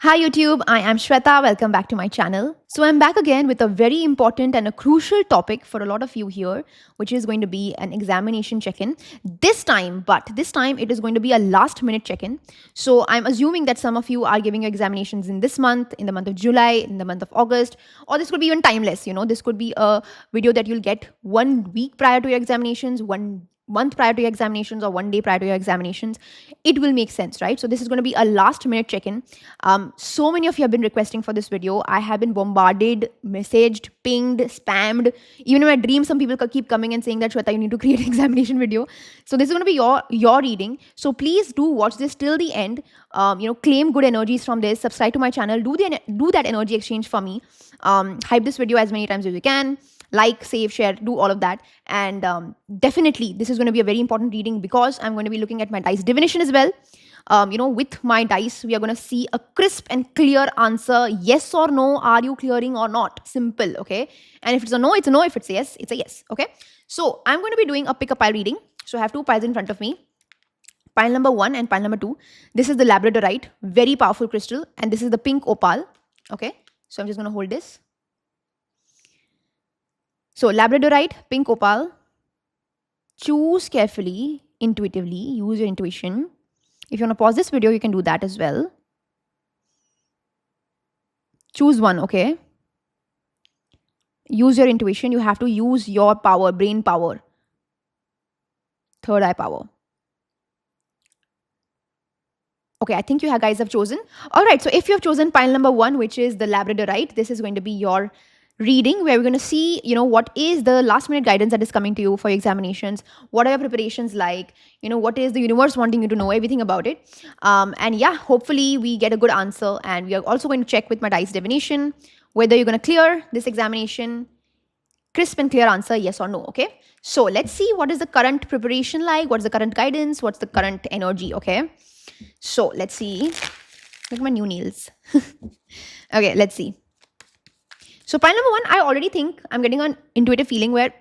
Hi YouTube, I am Shweta. Welcome back to my channel. So I'm back again with a very important and a crucial topic for a lot of you here, which is going to be an examination check-in. This time it is going to be a last minute check-in. So I'm assuming that some of you are giving your examinations in this month, in the month of July, in the month of August, or this could be even timeless. This could be a video that you'll get 1 week prior to your examinations, 1 month prior to your examinations, or 1 day prior to your examinations. It will make sense, right? So this is going to be a last minute check-in. So many of you have been requesting for this video. I have been bombarded, messaged, pinged, spammed. Even in my dreams, some people keep coming and saying that Shweta, you need to create an examination video. So this is going to be your reading. So please do watch this till the end. Claim good energies from this. Subscribe to my channel. Do that energy exchange for me. Hype this video as many times as you can. Like, save, share, do all of that. And definitely, this is going to be a very important reading because I'm going to be looking at my dice divination as well. With my dice, we are going to see a crisp and clear answer. Yes or no, are you clearing or not? Simple, okay? And if it's a no, it's a no. If it's a yes, it's a yes, okay? So I'm going to be doing a pick a pile reading. So I have two piles in front of me. Pile number 1 and pile number 2. This is the labradorite, very powerful crystal. And this is the pink opal, okay? So I'm just going to hold this. So labradorite, pink opal. Choose carefully, intuitively, use your intuition. If you want to pause this video, you can do that as well. Choose one, okay? Use your intuition. You have to use your power, brain power, third eye power. Okay, I think you guys have chosen. All right, so if you have chosen pile number 1, which is the labradorite, this is going to be your reading where we're going to see, what is the last minute guidance that is coming to you for your examinations. What are your preparations like? What is the universe wanting you to know, everything about it. And yeah, hopefully we get a good answer. And we are also going to check with my dice divination whether you're going to clear this examination. Crisp and clear answer, yes or no, okay? So let's see what is the current preparation like, what's the current guidance, what's the current energy, okay? So let's see. Look at my new nails. Okay, let's see. So pile number 1, I already think I'm getting an intuitive feeling where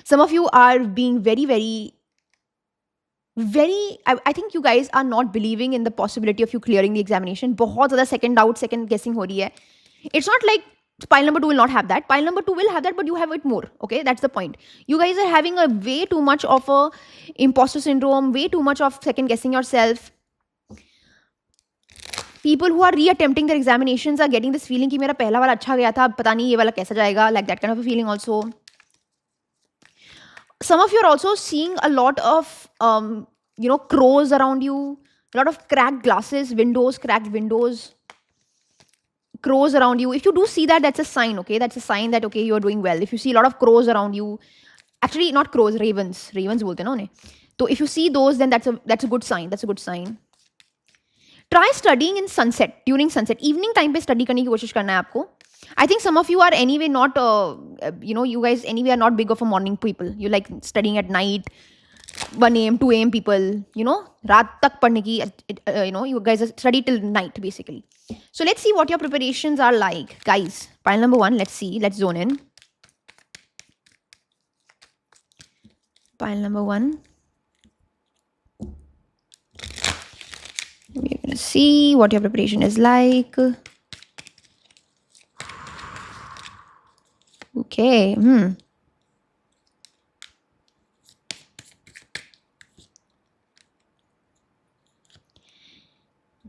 some of you are being very, I think you guys are not believing in the possibility of you clearing the examination. बहुत ज़्यादा second doubt, second guessing हो रही है. It's not like pile number 2 will not have that. Pile number 2 will have that, but you have it more. Okay, that's the point. You guys are having a way too much of a imposter syndrome, way too much of second guessing yourself. People who are re-attempting their examinations are getting this feeling कि मेरा पहला वाला अच्छा गया था, पता नहीं ये वाला कैसा जाएगा, like that kind of a feeling also. Some of you are also seeing a lot of, crows around you, a lot of cracked glasses, cracked windows, crows around you. If you do see that, that's a sign, okay? That's a sign that, okay, you're doing well. If you see a lot of crows around you, actually not crows, ravens बोलते हैं ना उन्हें. So if you see those, then that's a good sign. That's a good sign. Try studying in sunset, during sunset. Evening time पे study करने की कोशिश करना है आपको. I think some of you are anyway not, you guys anyway are not big of a morning people. You like studying at night, 1 a.m., 2 a.m. people, रात तक पढ़ने की, you guys study till night basically. So let's see what your preparations are like. Guys, pile number 1, let's see, let's zone in. Pile number 1. We're going to see what your preparation is like. Okay.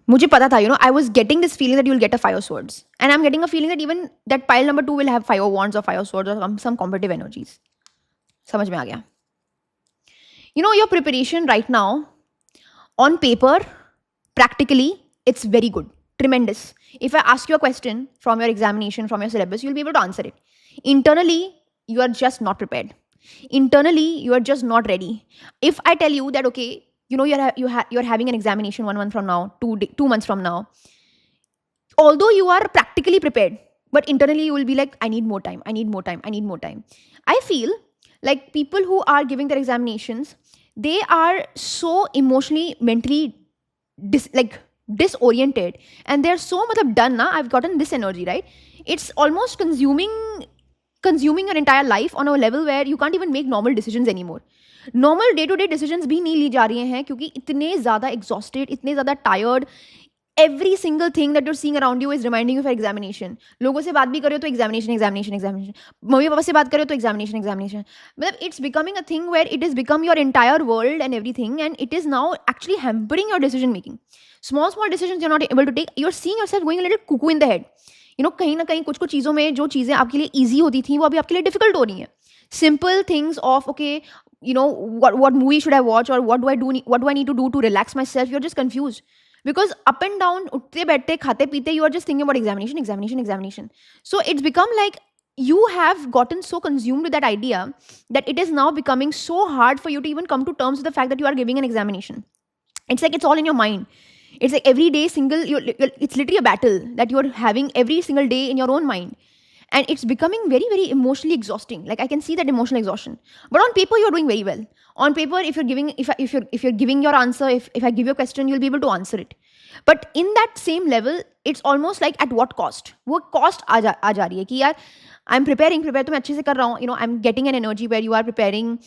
मुझे पता था, I was getting this feeling that you'll get a 5 of swords. And I'm getting a feeling that even that pile number 2 will have 5 of wands or 5 of swords or some competitive energies. समझ में आ गया. Your preparation right now, on paper, practically, it's very good. Tremendous. If I ask you a question from your examination, from your syllabus, you'll be able to answer it. Internally, you are just not prepared. Internally, you are just not ready. If I tell you that, okay, you're having an examination 1 month from now, 2 months from now, although you are practically prepared, but internally you will be like, I need more time. I feel like people who are giving their examinations, they are so emotionally, mentally disoriented, and they're so done na. I've gotten this energy, right? It's almost consuming your entire life on a level where you can't even make normal decisions anymore. Normal day to day decisions भी नहीं ली जा रही हैं क्योंकि इतने ज़्यादा exhausted, इतने ज़्यादा tired, Every single thing that you're seeing around you is reminding you of examination. लोगों से बात भी कर रहे हो तो examination, examination, examination. Mummy papa से बात कर रहे हो तो examination, examination. मतलब it's becoming a thing where it has become your entire world and everything, and it is now actually hampering your decision making. Small decisions you're not able to take. You're seeing yourself going a little cuckoo in the head. You know, कहीं ना कहीं कुछ कुछ चीज़ों में जो चीज़ें आपके लिए easy होती थी वो अभी आपके लिए difficult हो रही हैं. Simple things of okay, you know, what movie should I watch, or what do I need to do to relax myself? You're just confused. Because up and down, utte baitte, khate peete, you are just thinking about examination. So it's become like you have gotten so consumed with that idea that it is now becoming so hard for you to even come to terms with the fact that you are giving an examination. It's like it's all in your mind. It's like every day it's literally a battle that you're having every single day in your own mind. And it's becoming very, very emotionally exhausting. Like I can see that emotional exhaustion. But on paper, you're doing very well. On paper, if you're giving your answer, if I give you a question, you'll be able to answer it. But in that same level, it's almost like at what cost? वो cost आ जा रही है कि यार I'm prepare तो मैं अच्छे से कर रहा हूँ. You know, I'm getting an energy where you are preparing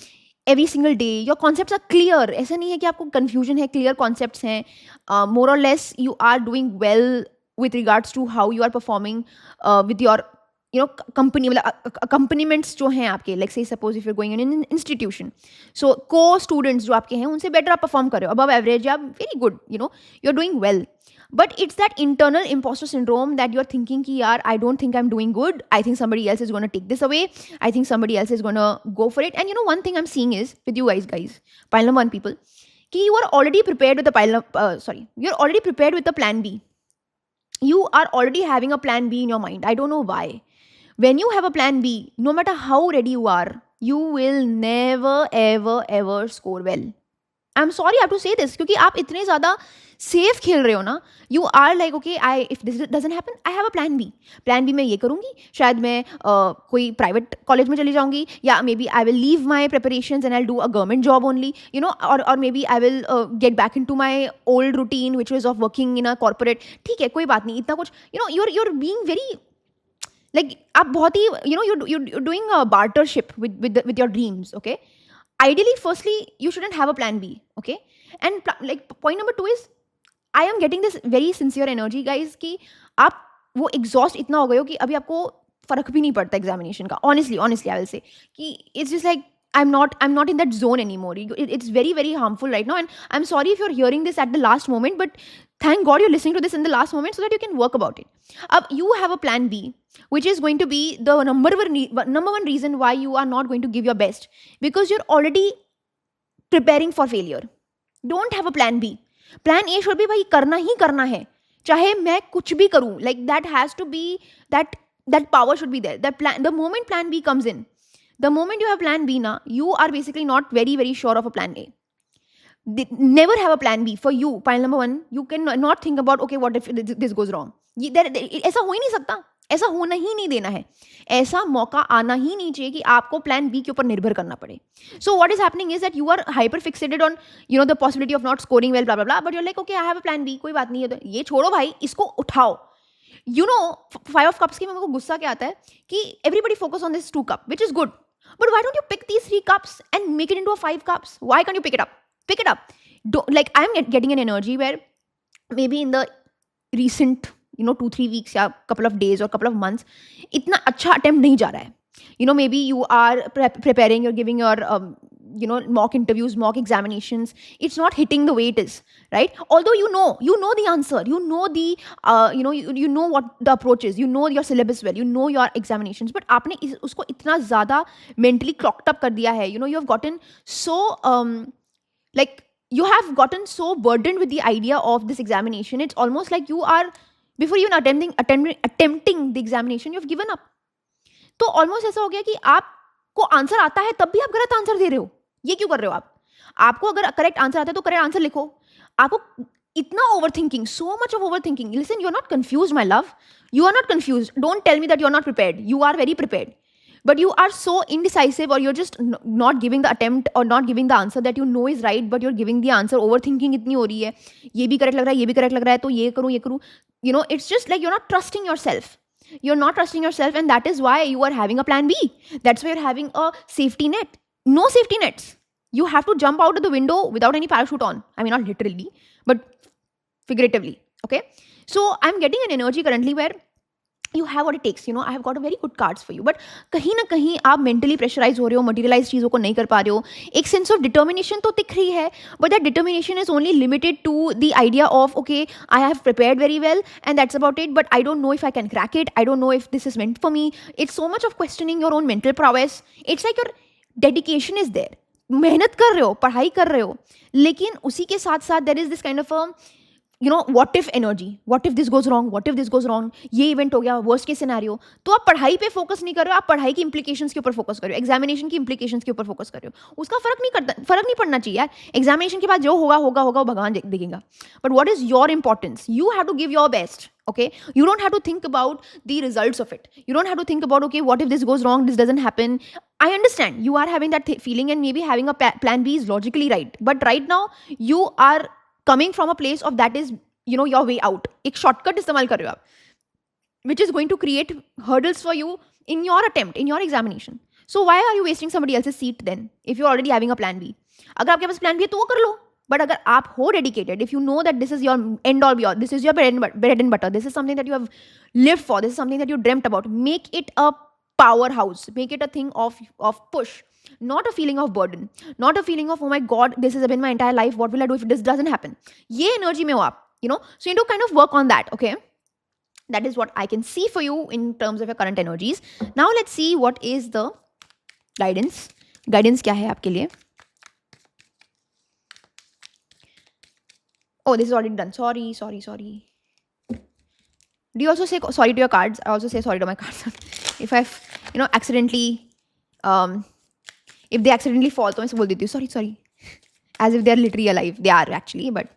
every single day. Your concepts are clear. ऐसा नहीं है कि आपको confusion है. Clear concepts हैं. More or less, you are doing well with regards to how you are performing with your company, accompaniments जो हैं आपके, like say suppose if you're going in an institution, so co-students जो आपके हैं उनसे better आप perform कर रहे हो, above average, आप very good, you're doing well. But it's that internal imposter syndrome that you're thinking कि यार I don't think I'm doing good, I think somebody else is going to take this away, I think somebody else is going to go for it. And one thing I'm seeing is with you guys, pile number 1 people, कि you are already prepared with the you're already prepared with the plan B. You are already having a plan B in your mind. I don't know why. When you have a plan B, no matter how ready you are, you will never, ever, ever score well. I'm sorry I have to say this, क्योंकि आप इतने ज़्यादा safe खेल रहे हो ना. You are like okay, if this doesn't happen I have a plan B. Plan B मैं ये करूँगी, शायद मैं कोई प्राइवेट कॉलेज में चली जाऊँगी, या maybe I will leave my preparations and I do a government job only, और maybe I will get back into my old routine which is of working in a corporate. ठीक है, कोई बात नहीं, इतना कुछ your being very like आप बहुत ही you're doing a bartership with your dreams. Okay, ideally firstly you shouldn't have a plan B. Okay, and like point number 2 is I am getting this very sincere energy guys कि आप वो exhaust इतना हो गए हो कि अभी आपको फर्क भी नहीं पड़ता एग्जामिनेशन का. honestly I will say कि it's just like I'm not in that zone anymore. It's very, very harmful right now, and I'm sorry if you're hearing this at the last moment, but thank God you're listening to this in the last moment so that you can work about it. You have a plan B, which is going to be the number one reason why you are not going to give your best, because you're already preparing for failure. Don't have a plan B. Plan A should be भाई करना ही करना है, चाहे मैं कुछ भी करूं. Like that has to be that power should be there. The moment plan B comes in, the moment you have plan B now, you are basically not very, very sure of a plan A. Never have a plan B for you. Pile number 1, you can not think about okay, what if this goes wrong. ऐसा हो ही नहीं सकता, ऐसा होना ही नहीं देना है, ऐसा मौका आना ही नहीं चाहिए कि आपको प्लान बी के ऊपर निर्भर करना पड़े. So what is happening is that you are hyper fixated on the possibility of not scoring well, blah blah blah, but you are like okay I have a plan B, कोई बात नहीं है, तो ये छोड़ो भाई, इसको उठाओ. 5 of cups की मेरे को गुस्सा क्या आता है कि everybody focus on this 2 cup, which is good, but why don't you pick these 3 cups and make it into a 5 cups? Why can't you pick it up? Like I'm getting an energy where maybe in the recent 2-3 weeks या couple of days or couple of months इतना अच्छा attempt नहीं जा रहा है. Maybe you are preparing, you're giving your mock interviews, mock examinations, it's not hitting the way it is, right? Although you know the answer, you know the you know what the approach is, you know your syllabus well, you know your examinations, but आपने उसको इतना ज़्यादा mentally clocked up कर दिया है. You have gotten so like you have gotten so burdened with the idea of this examination, it's almost like you are, before even attempting the examination, you've given up. तो almost ऐसा हो गया कि आपको answer आता है तब भी आप गलत आंसर दे रहे हो. ये क्यों कर रहे हो आप? आपको अगर करेक्ट आंसर आता है तो करेक्ट आंसर लिखो. आपको इतना over thinking, so much of over thinking. Listen, you are not confuse my love, you are not confuse. Don't tell me that you are not prepared. You are very prepared, but you are so indecisive, or you're just not giving the attempt or not giving the answer that you know is right, but you're giving the answer. Overthinking इतनी हो रही है, ये भी correct लग रहा है, ये भी करेक्ट लग रहा है, तो ये करूँ. It's just like you're not trusting yourself. You're not trusting yourself, and that is why you are having a plan B. That's why you're having a safety net. No safety nets. You have to jump out of the window without any parachute on. I mean, not literally, but figuratively. Okay, so I'm getting an energy currently where you have what it takes, you know, I have got a very good cards for you, but कहीं ना कहीं आप mentally pressurized हो रहे हो, materialize चीज़ों को नहीं कर पा रहे हो, एक sense of determination तो दिख रही है, but that determination is only limited to the idea of okay, I have prepared very well and that's about it, but I don't know if I can crack it, I don't know if this is meant for me. It's so much of questioning your own mental prowess. It's like your dedication is there, मेहनत कर रहे हो, पढ़ाई कर रहे हो, लेकिन उसी के साथ साथ there is this kind of a what if energy, what if this goes wrong, what if this goes wrong, ये इवेंट हो गया, वर्स्ट के सिनेरियो, तो आप पढ़ाई पे फोकस नहीं कर रहे हो, आप पढ़ाई की इंप्लीकेशंस के ऊपर फोकस कर रहे हो, एग्जामिनेशन की इंप्लीकेशंस के ऊपर फोकस कर रहे हो. उसका फर्क नहीं पड़ना चाहिए यार. एग्जामिनेशन के बाद जो होगा होगा होगा वो भगवान देखेगा. But what is your importance? You have to give your best. Okay, you don't have to think about the results of it. You don't have to think about okay, what if this goes wrong, this doesn't happen. I understand you are having that feeling and maybe having a plan B is logically right, but right now you are coming from a place of that is your way out. एक shortcut इस्तेमाल कर रहे हो आप, which is going to create hurdles for you in your attempt, in your examination. So why are you wasting somebody else's seat then if you're already having a plan B? अगर आपके पास plan B है तो वो कर लो. But अगर आप हो dedicated, if you know that this is your end all be all, this is your bread and butter, this is something that you have lived for, this is something that you dreamt about, make it a powerhouse, make it a thing of push, not a feeling of burden, not a feeling of oh my god, this has been my entire life, what will I do if this doesn't happen. ये energy में हो आप, so you need to kind of work on that. Okay, that is what I can see for you in terms of your current energies. Now let's see what is the guidance क्या है आपके लिए. Oh, this is already done. Sorry. Do you also say sorry to your cards? I also say sorry to my cards. If I've, accidentally, if they accidentally fall, तो मैं बोल देती हूँ sorry. As if they are literally alive. They are actually, but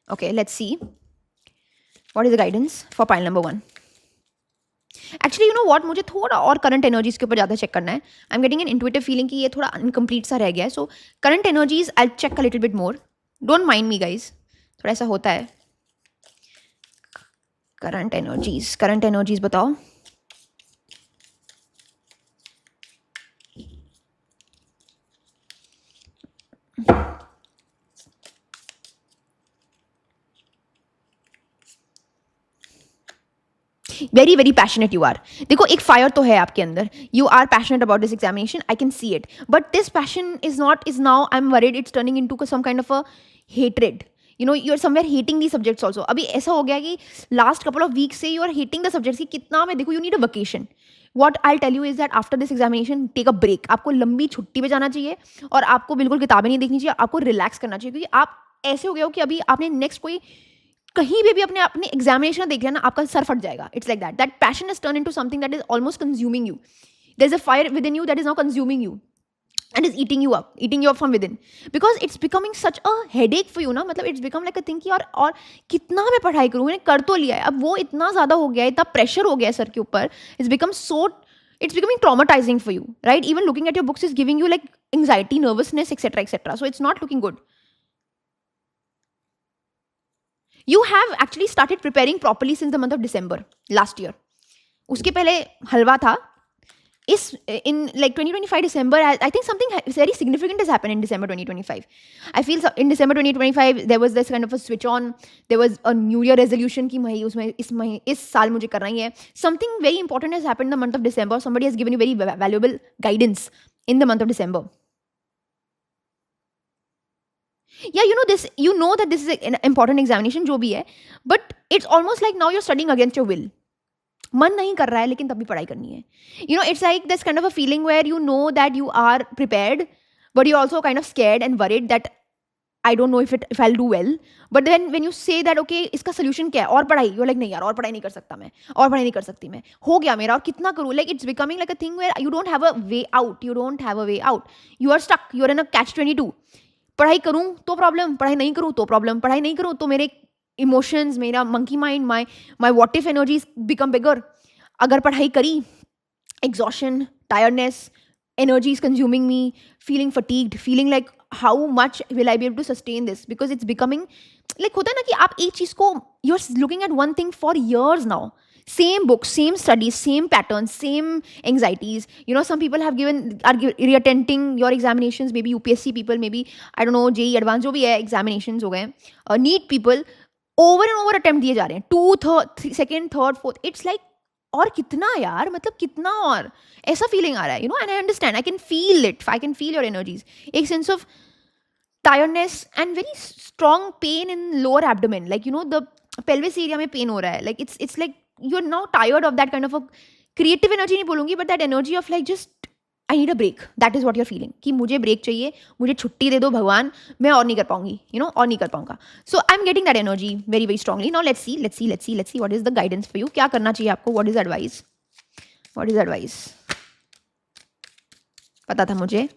okay, let's see. What is the guidance for pile number 1? Actually, you know what? मुझे थोड़ा और current energies के ऊपर ज़्यादा check करना है. I'm getting an intuitive feeling कि ये थोड़ा incomplete सा रह गया है. So current energies, I'll check a little bit more. Don't mind me, guys. थोड़ा ऐसा होता है. करंट एनर्जीज बताओ. Very very passionate you are. देखो एक फायर तो है आपके अंदर. You are passionate about this examination. I can see it. But this passion is now I am worried it's turning into some kind of a hatred. You are somewhere hating the subjects also. अभी ऐसा हो गया कि last couple of weeks से you are hating the subjects. कि कितना मैं देखो, you need a vacation. What I tell you is that after this examination take a break. आपको लंबी छुट्टी पे जाना चाहिए और आपको बिल्कुल किताबें नहीं देखनी चाहिए. आपको रिलैक्स करना चाहिए, क्योंकि आप ऐसे हो गए हो कि अभी आपने नेक्स्ट कोई कहीं भी अपने एग्जामिनेशन देख लिया ना, आपका सर फट जाएगा. It's like that passion is turn into something that is almost consuming you. There is a fire within you that is now consuming you and is eating you up from within, because it's becoming such a headache for you ना. मतलब it's become like a thing कि और कितना मैं पढ़ाई करूँ, मैंने कर तो लिया है, अब वो इतना ज़्यादा हो गया है, इतना प्रेशर हो गया है सर के ऊपर. It's becoming traumatizing for you, right? Even looking at your books is giving you like anxiety, nervousness, etc. So it's not looking good. You have actually started preparing properly since the month of December last year. उसके पहले हलवा था. In like 2025 December, I think something very significant has happened in December 2025. I feel in December 2025 there was this kind of a switch on. There was a New Year resolution कि इस साल मुझे करना ही है. Something very important has happened in the month of December. Somebody has given you very valuable guidance in the month of December. Yeah, you know that this is an important examination जो भी है, but it's almost like now you're studying against your will. मन नहीं कर रहा है लेकिन तब भी पढ़ाई करनी है. It's like this kind of a feeling where you know that you are prepared, but you're also kind of scared and worried that I don't know if I'll do well. But then when you say that okay, इसका solution क्या है, और पढ़ाई, you're like नहीं यार, और पढ़ाई नहीं कर सकता मैं, और पढ़ाई नहीं कर सकती मैं, हो गया मेरा, और कितना करूँ. Like it's becoming like a thing where you don't have a way out. You are stuck. You are in a catch-22. पढ़ाई करूँ तो प्रॉब्लम, पढ़ाई नहीं करूँ तो प्रॉब्लम, पढ़ाई नहीं करूँ तो मेरे इमोशंस, मेरा monkey mind, my what if energies become bigger. अगर पढ़ाई करी, exhaustion, tiredness, energy is consuming me, feeling fatigued, feeling like how much will I be able to sustain this, because it's becoming like होता है ना कि आप एक चीज़ को, you're looking at one thing for years now, same books, same studies, same patterns, same anxieties. Some people are reattending your examinations, maybe UPSC people, maybe I don't know, JEE advanced जो भी है examinations हो गए, NEET people. Over and over attempt दिए जा रहे हैं, 2 second third fourth, it's like और कितना यार, मतलब कितना, और ऐसा फीलिंग आ रहा है, and I understand, I can feel it, I can feel your energies, एक sense of tiredness and very strong pain in lower abdomen, like the pelvis area में pain हो रहा है, like it's like you're now tired of that kind of a creative energy, नहीं बोलूँगी, but that energy of like just I need a break, that is what you're feeling, कि मुझे break चाहिए, मुझे छुट्टी दे दो भगवान, मैं और नहीं कर पाऊंगी, और नहीं कर पाऊंगा. So I'm getting that energy very very strongly. Now let's see what is the guidance for you. क्या करना चाहिए आपको, what is advice, पता था मुझे.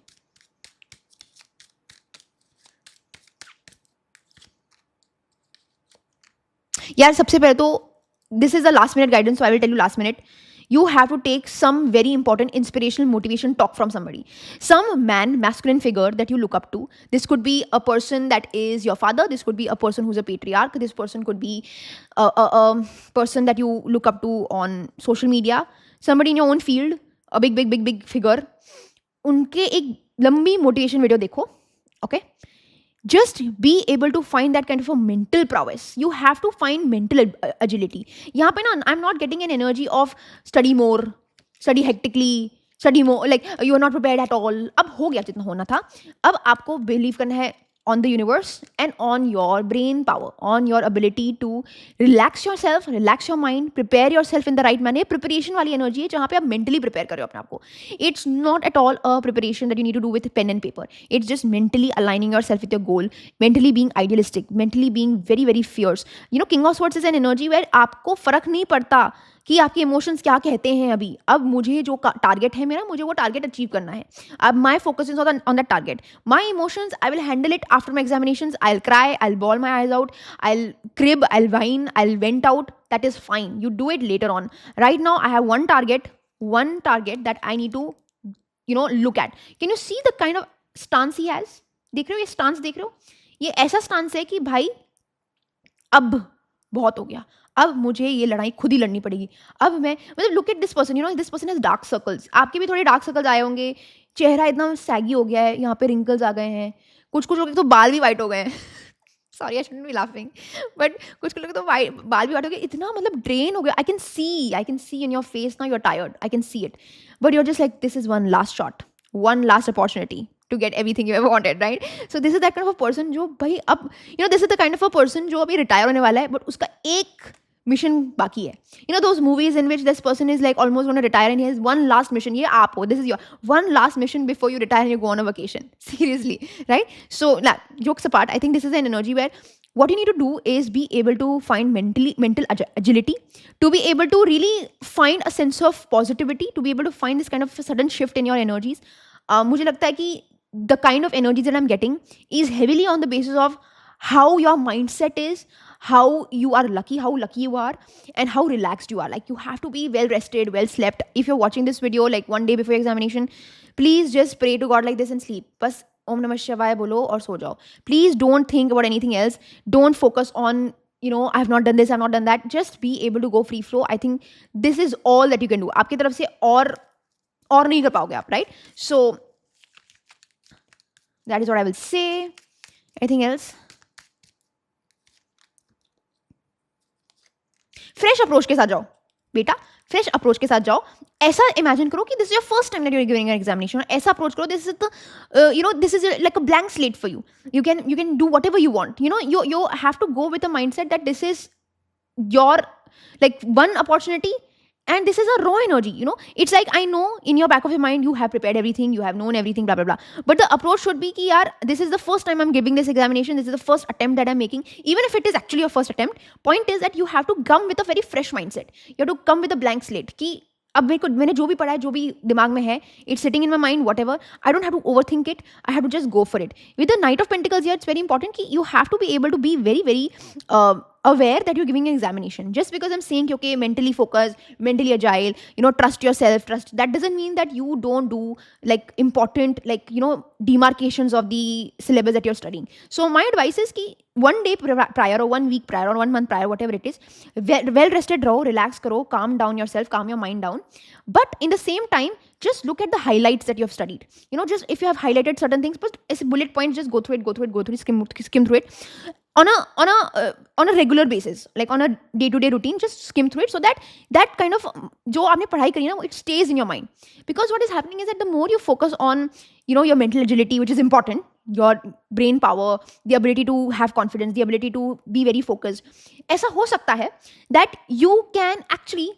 यार सबसे पहले तो this is the last minute guidance, so I will tell you last minute. You have to take some very important inspirational motivation talk from somebody, some masculine figure that you look up to. This could be a person that is your father, this could be a person who's a patriarch, this person could be a person that you look up to on social media, somebody in your own field, a big figure. उनके एक लंबी motivation video देखो, okay? Just be able to find that kind of a mental prowess. You have to find mental agility. यहाँ पे ना I'm not getting an energy of study more, study hectically, study more, like you are not prepared at all. अब हो गया जितना होना था. अब आपको believe करना है on the universe and on your brain power, on your ability to relax yourself, relax your mind, prepare yourself in the right manner. Preparation वाली energy है जहाँ पे आप mentally prepare कर रहे हो अपने आप को. It's not at all a preparation that you need to do with pen and paper. It's just mentally aligning yourself with your goal, mentally being idealistic, mentally being very very fierce. King of Swords is an energy where आपको फर्क नहीं पड़ता कि आपके emotions क्या कहते हैं अभी. अब मुझे जो टारगेट है मेरा, मुझे वो टारगेट अचीव करना है. अब my focus is on that target. My emotions I will handle it after my examinations. I will cry, I will ball my eyes out, I will crib, I will wine, I will went out. That is fine. You do it later on. Right now I have one target that I need to look at. Can you see the kind of stance he has? देख रहे हो ये stance, देख रहे हो, ये ऐसा stance है कि भाई अब बहुत हो गया, अब मुझे ये लड़ाई खुद ही लड़नी पड़ेगी. अब मैं मतलब look at this person, this person has dark circles. आपके भी थोड़े डार्क सर्कल्स आए होंगे, चेहरा इतना सैगी हो गया है, यहाँ पे रिंकल्स आ गए हैं, कुछ लोग तो बाल भी वाइट हो गए हैं. Sorry I shouldn't be laughing, but कुछ लोग तो बाल भी वाइट हो गए, इतना मतलब ड्रेन हो गया. I can see in your face now, you are tired, I can see it, but you are just like this is one last shot, one last opportunity to get everything you ever wanted, right? So this is that kind of a person जो भाई अब this is the kind of a person जो अभी retire होने वाला है, but उसका एक मिशन बाकी है. Those movies in which this person is like almost going to retire and he has one last mission. ये आप हो, this is your one last mission before you retire and you go on a vacation. Seriously, right? So nah, jokes apart, I think this is an energy where what you need to do is be able to find mental agility, to be able to really find a sense of positivity, to be able to find this kind of sudden shift in your energies. मुझे लगता है कि the kind of energies that I'm getting is heavily on the basis of how your mindset is, how you are lucky, how lucky you are, and how relaxed you are. Like you have to be well rested, well slept. If you're watching this video like one day before your examination, please just pray to God like this and sleep. बस ओम नमः शिवाय बोलो और सो जाओ. Please don't think about anything else. Don't focus on I have not done this, I have not done that. Just be able to go free flow. I think this is all that you can do. आपकी तरफ से और नहीं कर पाओगे आप, right? So that is what I will say. Anything else? Fresh approach के साथ जाओ बेटा, फ्रेश अप्रोच के साथ जाओ. ऐसा इमेजिन करो कि this is your first time that you are giving an examination. ऐसा अप्रोच करो, this is the this is like a blank slate for you. You can do whatever you want. You have to go with a mindset that this is your like one opportunity. And this is a raw energy, It's like, I know in your back of your mind, you have prepared everything, you have known everything, blah, blah, blah. But the approach should be, yaar, this is the first time I'm giving this examination. This is the first attempt that I'm making. Even if it is actually your first attempt, point is that you have to come with a very fresh mindset. You have to come with a blank slate. कि अब मैंने जो भी पढ़ा है, जो भी दिमाग में है, it's sitting in my mind, whatever. I don't have to overthink it. I have to just go for it. With the Knight of Pentacles here, it's very important कि you have to be able to be very, very aware that you're giving an examination. Just because I'm saying, okay, mentally focused, mentally agile, trust yourself, that doesn't mean that you don't do like important, like, demarcations of the syllabus that you're studying. So my advice is कि one day prior or 1 week prior or 1 month prior, whatever it is, well rested raho, relax karo, calm down yourself, calm your mind down. But in the same time, just look at the highlights that you have studied. Just if you have highlighted certain things, but as bullet points, just go through it, skim through it on a regular basis, like on a day-to-day routine. Just skim through it so that kind of जो आपने पढ़ाई करी ना, it stays in your mind. Because what is happening is that the more you focus on your mental agility, which is important, your brain power, the ability to have confidence, the ability to be very focused, ऐसा हो सकता है that you can actually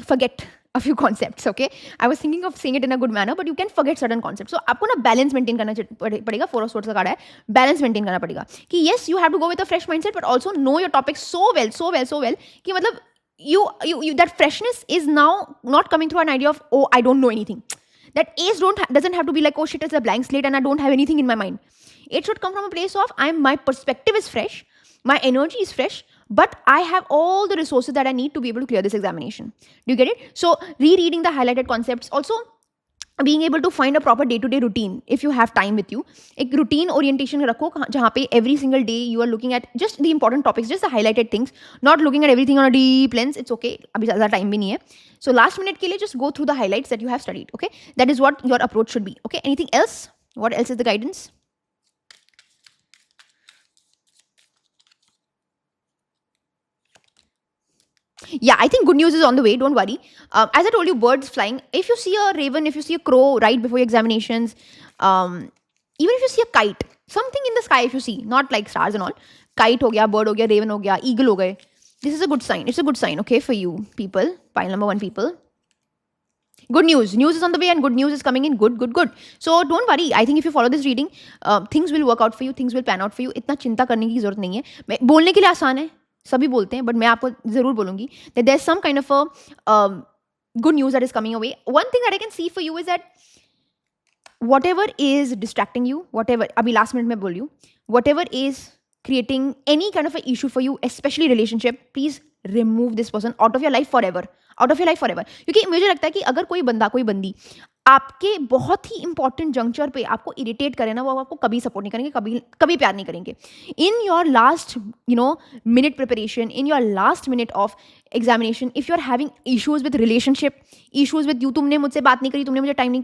forget a few concepts. Okay, I was thinking of saying it in a good manner, but you can forget certain concepts. So आपको ना balance maintain करना पड़ेगा. 4 of Swords का card है, balance maintain करना पड़ेगा कि yes, you have to go with a fresh mindset, but also know your topic so well कि मतलब you that freshness is now not coming through an idea of, oh, I don't know anything. That ace doesn't have to be like, oh shit, it's a blank slate and I don't have anything in my mind. It should come from a place of my perspective is fresh, my energy is fresh, but I have all the resources that I need to be able to clear this examination. Do you get it? So rereading the highlighted concepts, also being able to find a proper day-to-day routine if you have time with you. एक routine orientation रखो जहाँ पे every single day you are looking at just the important topics, just the highlighted things, not looking at everything on a deep lens. It's okay, अभी ज़्यादा time भी नहीं है. So last minute के लिए just go through the highlights that you have studied. Okay, that is what your approach should be. Okay, anything else? What else is the guidance? Yeah, I think good news is on the way. Don't worry. As I told you, birds flying. If you see a raven, if you see a crow right before your examinations, even if you see a kite, something in the sky, if you see, not like stars and all, kite ho gaya, bird ho gaya, raven ho gaya, eagle ho gaye. This is a good sign. It's a good sign, okay, for you people, pile number 1 people. Good news. News is on the way and good news is coming in. Good. So don't worry. I think if you follow this reading, things will work out for you. Things will pan out for you. इतना चिंता करने की जरूरत नहीं है. बोलने के लिए आसान है. सभी बोलते हैं, बट मैं आपको जरूर बोलूंगी that there's some kind of a good news that is coming away. One thing that I can see for you is that whatever is distracting you, whatever, अभी last minute में बोल रही हूँ, whatever is creating any kind of an issue for you, especially relationship, please remove this person out of your life forever. क्योंकि मुझे लगता है कि अगर कोई बंदा, कोई बंदी आपके बहुत ही इंपॉर्टेंट जंक्चर पे आपको इरिटेट करे ना, वो आपको कभी सपोर्ट नहीं करेंगे, कभी प्यार नहीं करेंगे. In your last minute preparation, in your last minute of examination, if you are having issues with relationship, issues with you, तुमने मुझसे बात नहीं करी, तुमने मुझे टाइम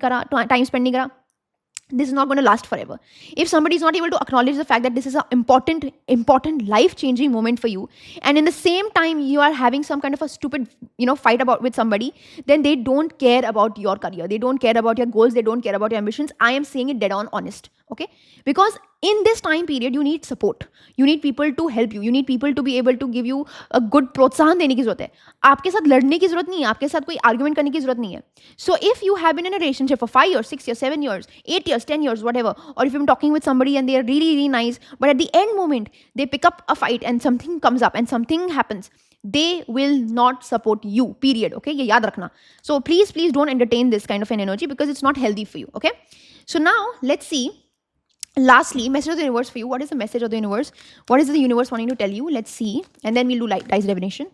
स्पेंड नहीं करा, this is not going to last forever. If somebody is not able to acknowledge the fact that this is an important life-changing moment for you, and in the same time you are having some kind of a stupid fight with somebody, then they don't care about your career, they don't care about your goals, they don't care about your ambitions. I am saying it dead on honest, okay? Because in this time period you need support, you need people to help you, you need people to be able to give you a good प्रोत्साहन देने की जरूरत है. आपके साथ लड़ने की जरूरत नहीं है, आपके साथ कोई आर्गुमेंट करने की जरूरत नहीं है. So if you have been in a relationship for 5 years, 6 years, 7 years, 8 years, 10 years, whatever, or if you've been talking with somebody and they are really nice, but at the end moment they pick up a fight and something comes up and something happens, they will not support you, period. Okay, ये याद रखना. So please don't entertain this kind of an energy because it's not healthy for you. Okay, so now let's see. Lastly, message of the universe for you. What is the message of the universe? What is the universe wanting to tell you? Let's see, and then we'll do dice divination.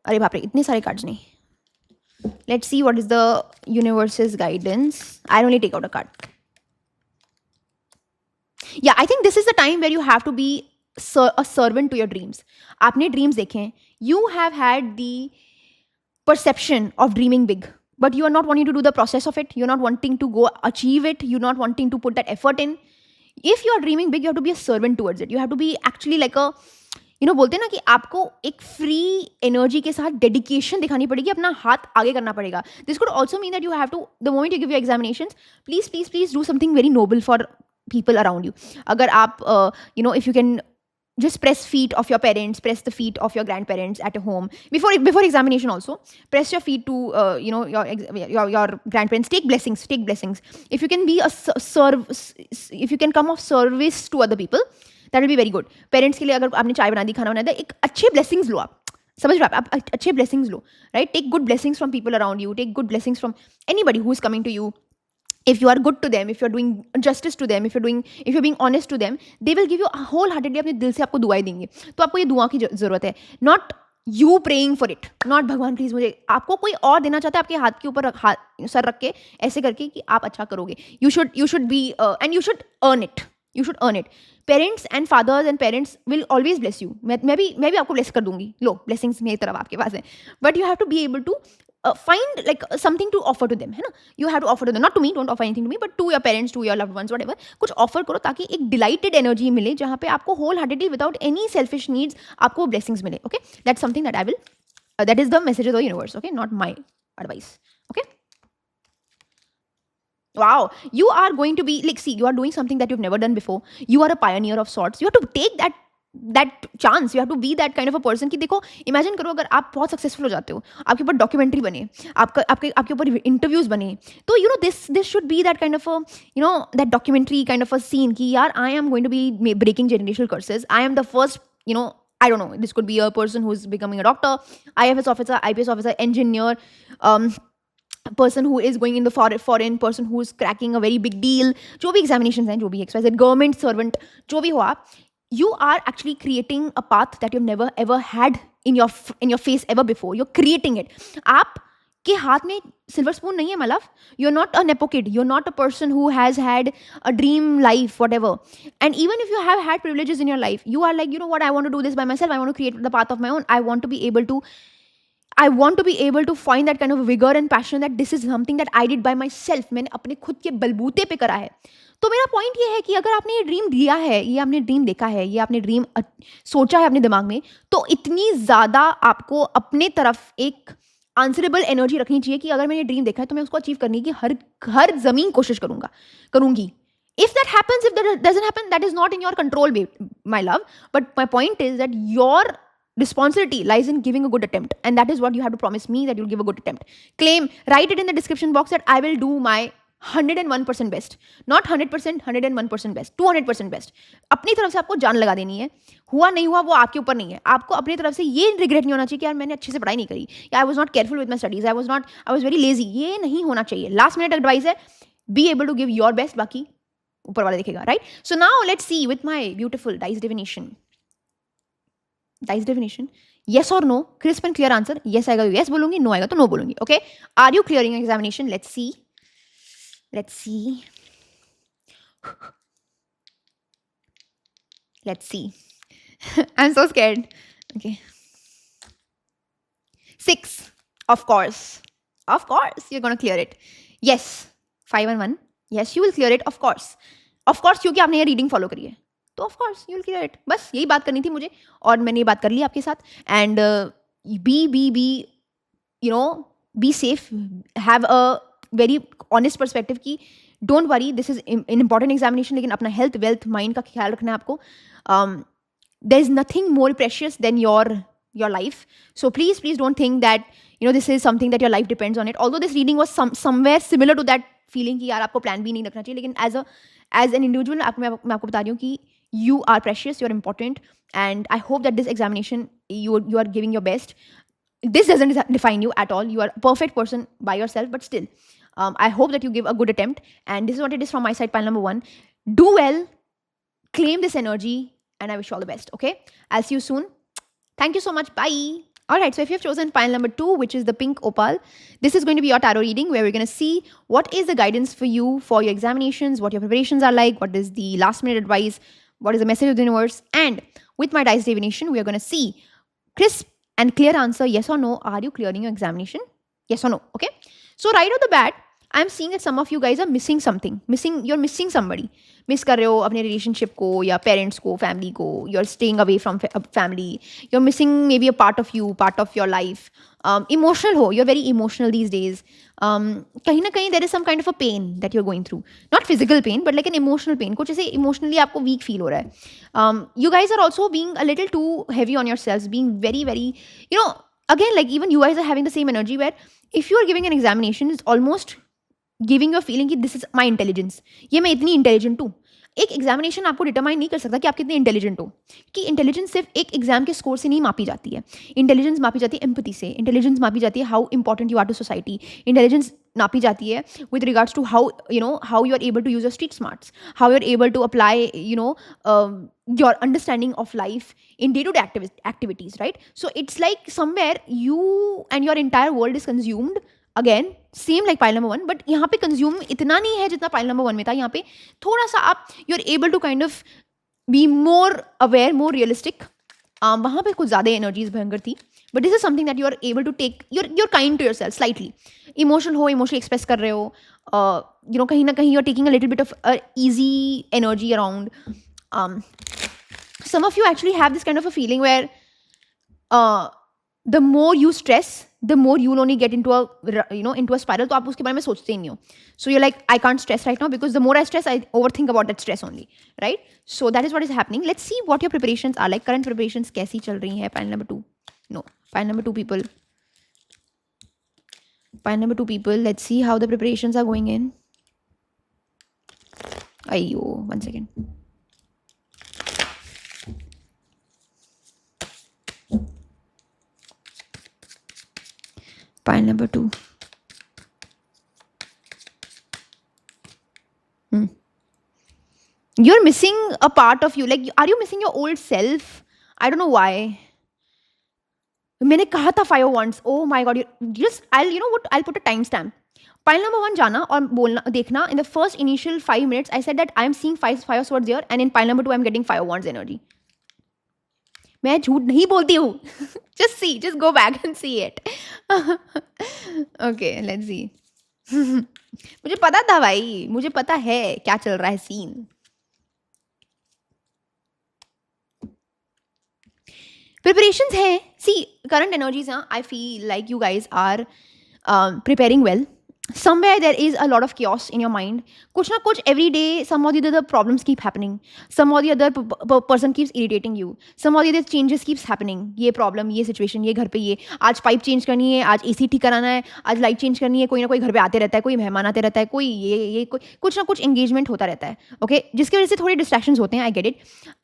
अरे बाप रे, इतने सारे cards नहीं. Let's see what is the universe's guidance. I'll only take out a card. Yeah, I think this is the time where you have to be a servant to your dreams. आपने dreams देखे हैं. You have had the perception of dreaming big, but you are not wanting to do the process of it. You're not wanting to go achieve it. You're not wanting to put that effort in. If you are dreaming big, you have to be a servant towards it. You have to be actually like a, बोलते हैं ना कि आपको एक free energy के साथ dedication दिखानी पड़ेगी, अपना हाथ आगे करना पड़ेगा. This could also mean that you have to, the moment you give your examinations, please do something very noble for people around you. अगर आप if you can just press feet of your parents, press the feet of your grandparents at home before examination. Also press your feet to your grandparents. Take blessings. If you can be if you can come of service to other people, that will be very good. Parents के लिए अगर आपने चाय बना दी, खाना बना दिया, एक अच्छे blessings लो. आप समझ रहे हो, आप अच्छे blessings low, right? Take good blessings from people around you. Take good blessings from anybody who is coming to you. If you are good to them, if you're doing justice to them, if you're being honest to them, they will give you wholeheartedly, अपने दिल से आपको दुआएं देंगे. तो आपको ये दुआ की जरूरत है. Not you praying for it. Not भगवान प्लीज मुझे, आपको कोई और देना चाहता है आपके हाथ के ऊपर सर रख के ऐसे करके कि आप अच्छा करोगे. You should be and you should earn it. You should earn it. Parents and fathers and parents will always bless you. मैं भी आपको bless कर दूंगी. लो, blessings मेरी तरफ आपके पास है. But you have to be able to find like something to offer to them, है ना? You have to offer to them, not to me, don't offer anything to me, but to your parents, to your loved ones, whatever. कुछ offer करो ताकि एक delighted energy मिले जहाँ पे आपको wholeheartedly without any selfish needs आपको blessings मिले. Okay, that's something that I will. That is the message of the universe. Okay, not my advice. Okay. Wow, you are going to be like, see, you are doing something that you've never done before. You are a pioneer of sorts. You have to take that chance. You have to be that kind of a person कि देखो, imagine करो अगर आप बहुत successful हो जाते हो, आपके ऊपर documentary बने, आपके ऊपर interviews बने, तो you know this should be that kind of a, you know, that documentary kind of a scene कि यार I am going to be breaking generational curses. I am the first, you know, I don't know, this could be a person who's becoming a doctor, IFS officer, IPS officer, engineer, person who is going in the foreign, person who's cracking a very big deal, जो भी examinations हैं, जो भी XYZ, government servant, जो भी हो आप, you are actually creating a path that you've never ever had in your face ever before. You're creating it. आप के हाथ में silver spoon नहीं है, my love. You're not a nepo kid. You're not a person who has had a dream life, whatever. And even if you have had privileges in your life, you are like, you know what, I want to do this by myself. I want to create the path of my own. I want to be able to find that kind of vigor and passion that this is something that I did by myself. मैंने अपने खुद के बलबूते पे करा है. तो मेरा पॉइंट ये है कि अगर आपने ये ड्रीम दिया है, ये आपने ड्रीम देखा है, ये आपने ड्रीम सोचा है अपने दिमाग में, तो इतनी ज़्यादा आपको अपने तरफ एक आंसरेबल एनर्जी रखनी चाहिए कि अगर मैंने ड्रीम देखा है तो मैं उसको अचीव करने की हर ज़मीन कोशिश करूँगी. If that happens, if that doesn't happen, that is not in your control, my love. But my point is that your responsibility lies in giving a good attempt. And that is what you have to promise me, that you'll give a good attempt. Claim, write it in the description box that I will do my 101% best. Not 100%, 101% best. 200% best. अपनी तरफ से आपको जान लगा देनी है. हुआ नहीं हुआ वो आपके ऊपर नहीं है. आपको अपनी तरफ से ये रिग्रेट नहीं होना चाहिए कि यार मैंने अच्छे से पढ़ाई नहीं करी, या I was not careful with my studies, I was very lazy. ये नहीं होना चाहिए. Last minute advice है, be able to give your best, बाकी ऊपर वाला देखेगा, right? So now let's see with my beautiful dice divination. Dice divination. Yes or no? Crisp and clear answer. Yes आएगा तो yes बोलूँगी, no आएगा तो no बोलूँगी. Okay? Are you clearing your examination? Let's see. Let's see. Let's see. I'm so scared. Okay. 6. Of course. Of course, you're going to clear it. Yes. 5 and 1. Yes, you will clear it. Of course. Of course, क्योंकि आपने ये reading follow करी है, तो of course you will clear it. बस यही बात करनी थी मुझे, और मैंने ये बात कर ली आपके साथ. And be you know be safe, have a very honest perspective की don't worry, this is an important examination, लेकिन अपना हेल्थ वेल्थ माइंड का ख्याल रखना है आपको. There is nothing more precious than your life. So please don't think that this is something that your life depends on it. Although this reading was somewhere similar to that feeling कि यार आपको plan B नहीं रखना चाहिए, लेकिन as an individual मैं आपको बता रही हूँ कि you are precious, you are important, and I hope that this examination you are giving your best. This doesn't define you at all. You are a perfect person by yourself, but still I hope that you give a good attempt. And this is what it is from my side, pile number 1. Do well, claim this energy, and I wish you all the best. Okay, I'll see you soon. Thank you so much. Bye. Alright, so if you've chosen pile number 2, which is the pink opal, this is going to be your tarot reading where we're going to see what is the guidance for you for your examinations, what your preparations are like, what is the last minute advice, what is the message of the universe. And with my dice divination, we are going to see crisp and clear answer, yes or no. Are you clearing your examination? Yes or no. Okay. So right off the bat, I'm seeing that some of you guys are missing something. You're missing somebody. Miss कर रहे हो अपने relationship को, या parents को, family को. You are staying away from family. You are missing maybe a part of you, part of your life. Emotional हो, you are very emotional these days. कहीं ना कहीं there is some kind of a pain that you are going through. Not physical pain, but like an emotional pain. कुछ ऐसे emotionally आपको weak feel हो रहा है. You guys are also being a little to heavy on yourself, being very very again, like even you guys are having the same energy where if you are giving an examination, it's almost giving your feeling कि this is my intelligence, ये मैं इतनी intelligent हूँ. एक examination आपको determine नहीं कर सकता कि आप कितने इंटेलिजेंट हो, कि इंटेलिजेंस सिर्फ एक एग्जाम के स्कोर से नहीं मापी जाती है. इंटेलिजेंस मापी जाती है एम्पैथी से. इंटेलिजेंस मापी जाती है how important you are to society. Intelligence नापी जाती है with regards to how you are able to use your street smarts, how you are able to apply your understanding of life in day-to-day activities, right? So it's like somewhere you and your entire world is consumed again same like pile number 1, but यहाँ पे consume इतना नहीं है जितना pile number 1 में था. यहाँ पे थोड़ा सा आप you are able to kind of be more aware, more realistic. वहाँ पे कुछ ज़्यादा एनर्जीज भयंकर थी, but this is something that you are able to take, your kind to yourself slightly. Emotional हो, इमोशनली एक्सप्रेस कर रहे हो, यू नो कहीं ना कहीं you are taking a little bit of easy energy around. Some of you actually have this kind of a feeling where the more you stress, the more you will only get into a spiral. तो आप उसके बारे में सोचते ही नहीं हो. So you're like, I can't stress right now because the more I stress, I overthink about that stress only, right? So that is what is happening. Let's see what your preparations are like. Current preparations कैसी चल रही हैं? Pile number 2. No, pile number 2 people. Pile number 2 people. Let's see how the preparations are going in. Ayyo, 1 second. Pile number 2. You're missing a part of you. Like, are you missing your old self? I don't know why. मैंने कहा था 5 once. Oh my god. I'll put a timestamp. Pile number 1 जाना और बोलना, देखना. In the first initial 5 minutes, I said that I'm seeing 5 swords here, and in pile number 2, I'm getting 5 wands energy. मैं झूठ नहीं बोलती हूँ. Just go back and see it. Okay, let's see. मुझे पता था भाई, मुझे पता है क्या चल रहा है सीन. Preparations है. See, current energies, I feel like you guys are preparing well. Somewhere there is a lot of chaos in your mind. कुछ ना कुछ every day, some or the other problems keep happening. Some or the other person keeps irritating you. Some or the other changes keeps happening. ये problem, ये situation, ये घर पे ये, आज पाइप चेंज करनी है, आज AC ठीक कराना है, आज लाइट चेंज करनी है, कोई ना कोई घर पे आते रहता है, कोई मेहमान आते रहता है, कोई ये कुछ ना कुछ engagement होता रहता है. Okay, जिसकी वजह से थोड़े distractions होते हैं. I get it.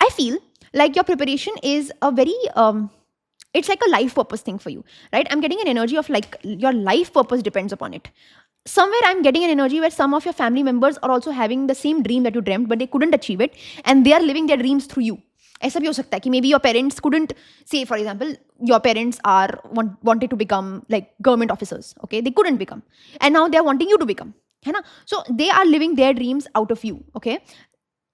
I feel like your preparation is a very it's like a life purpose thing for you, right? I'm getting an energy of like your life purpose depends upon it. Somewhere I'm getting an energy where some of your family members are also having the same dream that you dreamt, but they couldn't achieve it, and they are living their dreams through you. ऐसा भी हो सकता है कि maybe your parents couldn't, say for example, your parents are wanted to become like government officers, okay? They couldn't become, and now they are wanting you to become, है ना? So they are living their dreams out of you, okay?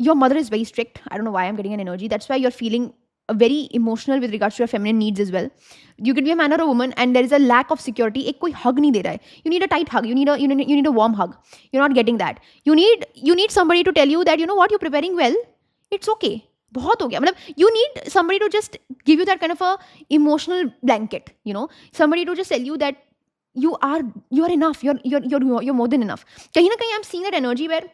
Your mother is very strict. I don't know why I'm getting an energy. That's why you're feeling very emotional with regards to your feminine needs as well. You could be a man or a woman, and there is a lack of security. एक कोई hug नहीं दे रहा है. You need a tight hug. You need a warm hug. You're not getting that. You need somebody to tell you that, you know what, you're preparing well. It's okay. बहुत हो गया. मतलब you need somebody to just give you that kind of a emotional blanket. You know, somebody to just tell you that you are enough. You're more than enough. कहीं ना कहीं I'm seeing that energy where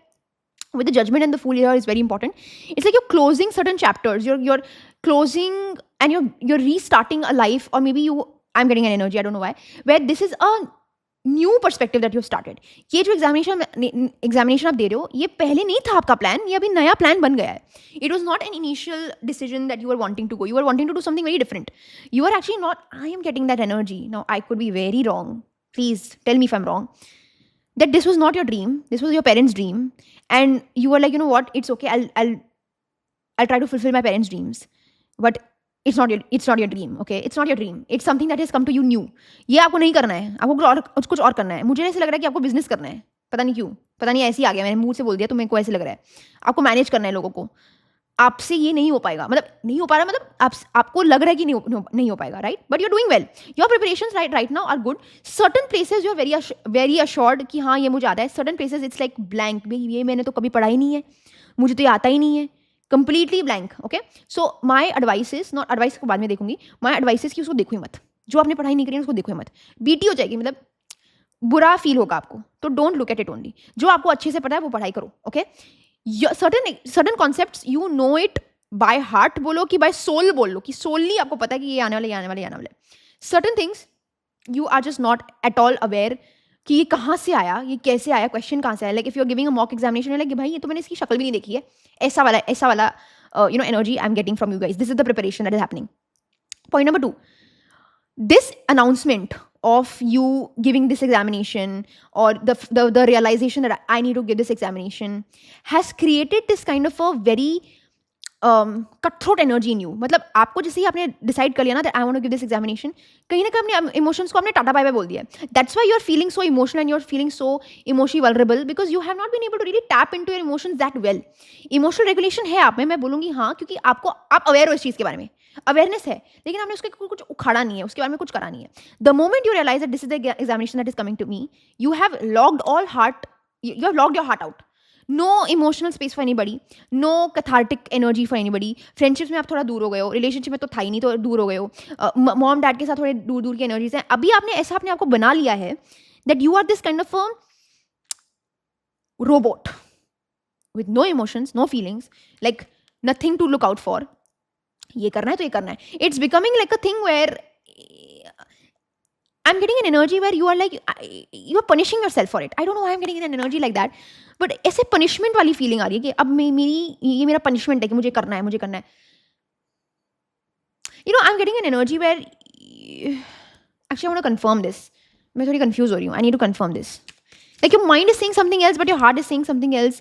with the judgment and the fool here is very important. It's like you're closing certain chapters. You're closing and you're restarting a life, or maybe I'm getting an energy, I don't know why, where this is a new perspective that you've started. ये जो examination आप दे रहे हो, ये पहले नहीं था आपका plan, ये अभी नया plan बन गया है. It was not an initial decision that you were wanting to go. You were wanting to do something very different. You are actually not. I am getting that energy. Now, I could be very wrong. Please tell me if I'm wrong. That this was not your dream. This was your parents' dream. And you were like, you know what, it's okay, I'll try to fulfill my parents' dreams. But it's not your dream, okay? It's not your dream. It's something that has come to you new. ये आपको नहीं करना है, आपको कुछ और करना है. मुझे ऐसे लग रहा है कि आपको बिजनेस करना है. पता नहीं क्यों, पता नहीं ऐसे ही आ गया, मैंने मुंह से बोल दिया तो मेरे को ऐसे लग रहा है. आपको मैनेज करना है लोगों को. आपसे ये नहीं हो पाएगा, मतलब नहीं हो पा रहा, मतलब आपको लग रहा है कि नहीं हो पाएगा, right? But you are doing well. Your preparations right now are good. Certain places you are very assured कि हाँ ये मुझे आता है. Certain places it's like blank. भाई ये मैंने तो कभी पढ़ा ही नहीं है, मुझे तो ये आता ही नहीं है, completely blank. Okay, so my advice is not, advice को बाद में देखूंगी. माई एडवाइस इज कि उसको देखो ही मत. जो आपने पढ़ाई नहीं करी उसको देखो ही मत. बीटी हो जाएगी, मतलब बुरा फील होगा आपको. तो don't look at it only. जो आपको अच्छे से पता है वो पढ़ाई करो. Okay, certain concepts you know it by heart बोलो कि बाय सोल बोलो, कि सोलली आपको पता है कि ये आने वाला, ये आने वाला, ये आने वाला. Certain things you are just not at all aware कि ये कहाँ से आया, ये कैसे आया, क्वेश्चन कहाँ से आया. Like if you are giving a mock examination, like भाई ये तो मैंने इसकी शक्ल भी नहीं देखी है, ऐसा वाला energy I am getting from you guys. This is the preparation that is happening. Point number 2, this announcement of you giving this examination, or the realization that I need to give this examination, has created this kind of a very cut throat energy in you. मतलब आपको जैसे ही आपने decide कर लिया ना that I want to give this examination, कहीं ना कहीं अपने इमोशंस को आपने टाटा बाय बाय बोल दिया. That's why you are feeling so emotional and you are feeling so emotionally vulnerable, because you have not been able to really tap into your emotions that well. Emotional regulation है आप में, मैं बोलूंगी हाँ, क्योंकि आपको आप अवेयर हो इस चीज़ के बारे में, अवेयरनेस है, लेकिन आपने उसके कुछ उखाड़ा नहीं है, उसके बारे में कुछ करा नहीं है. The moment you realise that this is the examination that is coming to me, you have locked all heart, you have locked your heart out. No emotional space for anybody, no cathartic energy for anybody. Friendships में आप थोड़ा दूर हो गए हो, relationship में तो था ही नहीं तो दूर हो गए हो, मॉम डैड के साथ थोड़े दूर दूर की एनर्जीज हैं. अभी आपने ऐसा अपने आप को बना लिया है that you are this kind of a robot with no emotions, no feelings, like nothing to look out for. ये करना है तो ये करना है. It's becoming like a thing where I'm getting an energy where you are like, you are punishing yourself for it. I don't know why I'm getting an energy like that. But ऐसे punishment वाली feeling आ रही है कि अब ये मेरा punishment है कि मुझे करना है. You know, I'm getting an energy where, actually I want to confirm this. मैं थोड़ी confused हो रही हूँ. I need to confirm this. Like your mind is saying something else, but your heart is saying something else.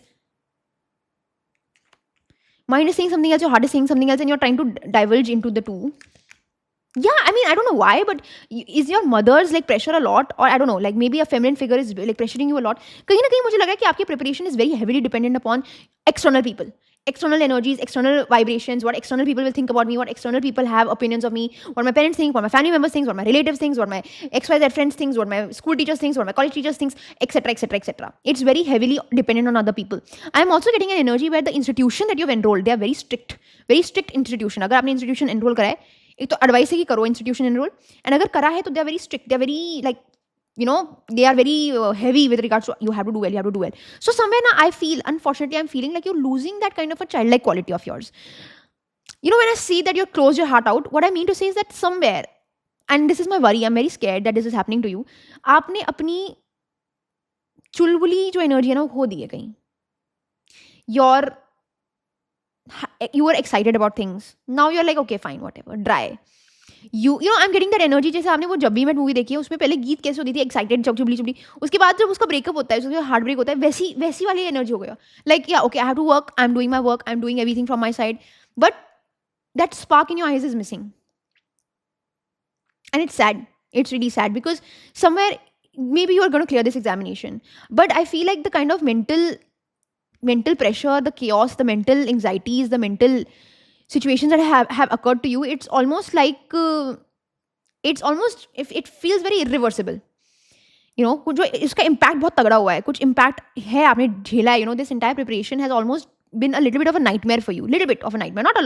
Mind is saying something else, your heart is saying something else, and you're trying to divulge into the two. Yeah, I mean, I don't know why, but is your mother's like pressure a lot, or I don't know, like maybe a feminine figure is like pressuring you a lot. कहीं ना कहीं मुझे लगा कि आपकी preparation is very heavily dependent upon external people, external energies, external vibrations, what external people will think about me, what external people have opinions of me, what my parents think, what my family members think, what my relatives think, what my XYZ friends think, what my school teachers think, what my college teachers think, etc., etc., etc. It's very heavily dependent on other people. I'm also getting an energy where the institution that you've enrolled, they are very strict institution. अगर आपने institution enroll करा है, एक तो advice है कि करो institution enrol, and अगर करा है तो they are very strict, they are very like, you know, they are very heavy with regards to you have to do well. So somewhere now I feel, unfortunately I'm feeling like you're losing that kind of a childlike quality of yours. You know, when I see that you close your heart out, what I mean to say is that somewhere, and this is my worry, I'm very scared that this is happening to you, आपने अपनी चुलबुली जो energy है ना वो खो दी है कहीं. You were excited about things, now you're like okay fine whatever, dry. You know, I'm getting that energy. जैसे आपने वो जब भी मैं मूवी देखी है, उसमें पहले गीत कैसे होती थी, एक्साइटेड चुबली चुबली, उसके बाद जब उसका ब्रेकअप होता है, उसका हार्ट ब्रेक होता है, वैसी वाली एनर्जी हो गया. Like yeah okay, I have to work, I am doing my work, I am doing everything from my side, but that spark in your eyes is missing. And it's sad. It's really sad because somewhere maybe you're going to clear this examination, but I feel like the kind of mental pressure, the chaos, the mental anxieties, the mental situations that have occurred to you, it's almost like if it feels very irreversible. You know, कुछ जो इसका impact बहुत तगड़ा हुआ है, कुछ impact है आपने झेला है. You know, this entire preparation has almost been a little bit of a nightmare for you. Little bit of a nightmare, not a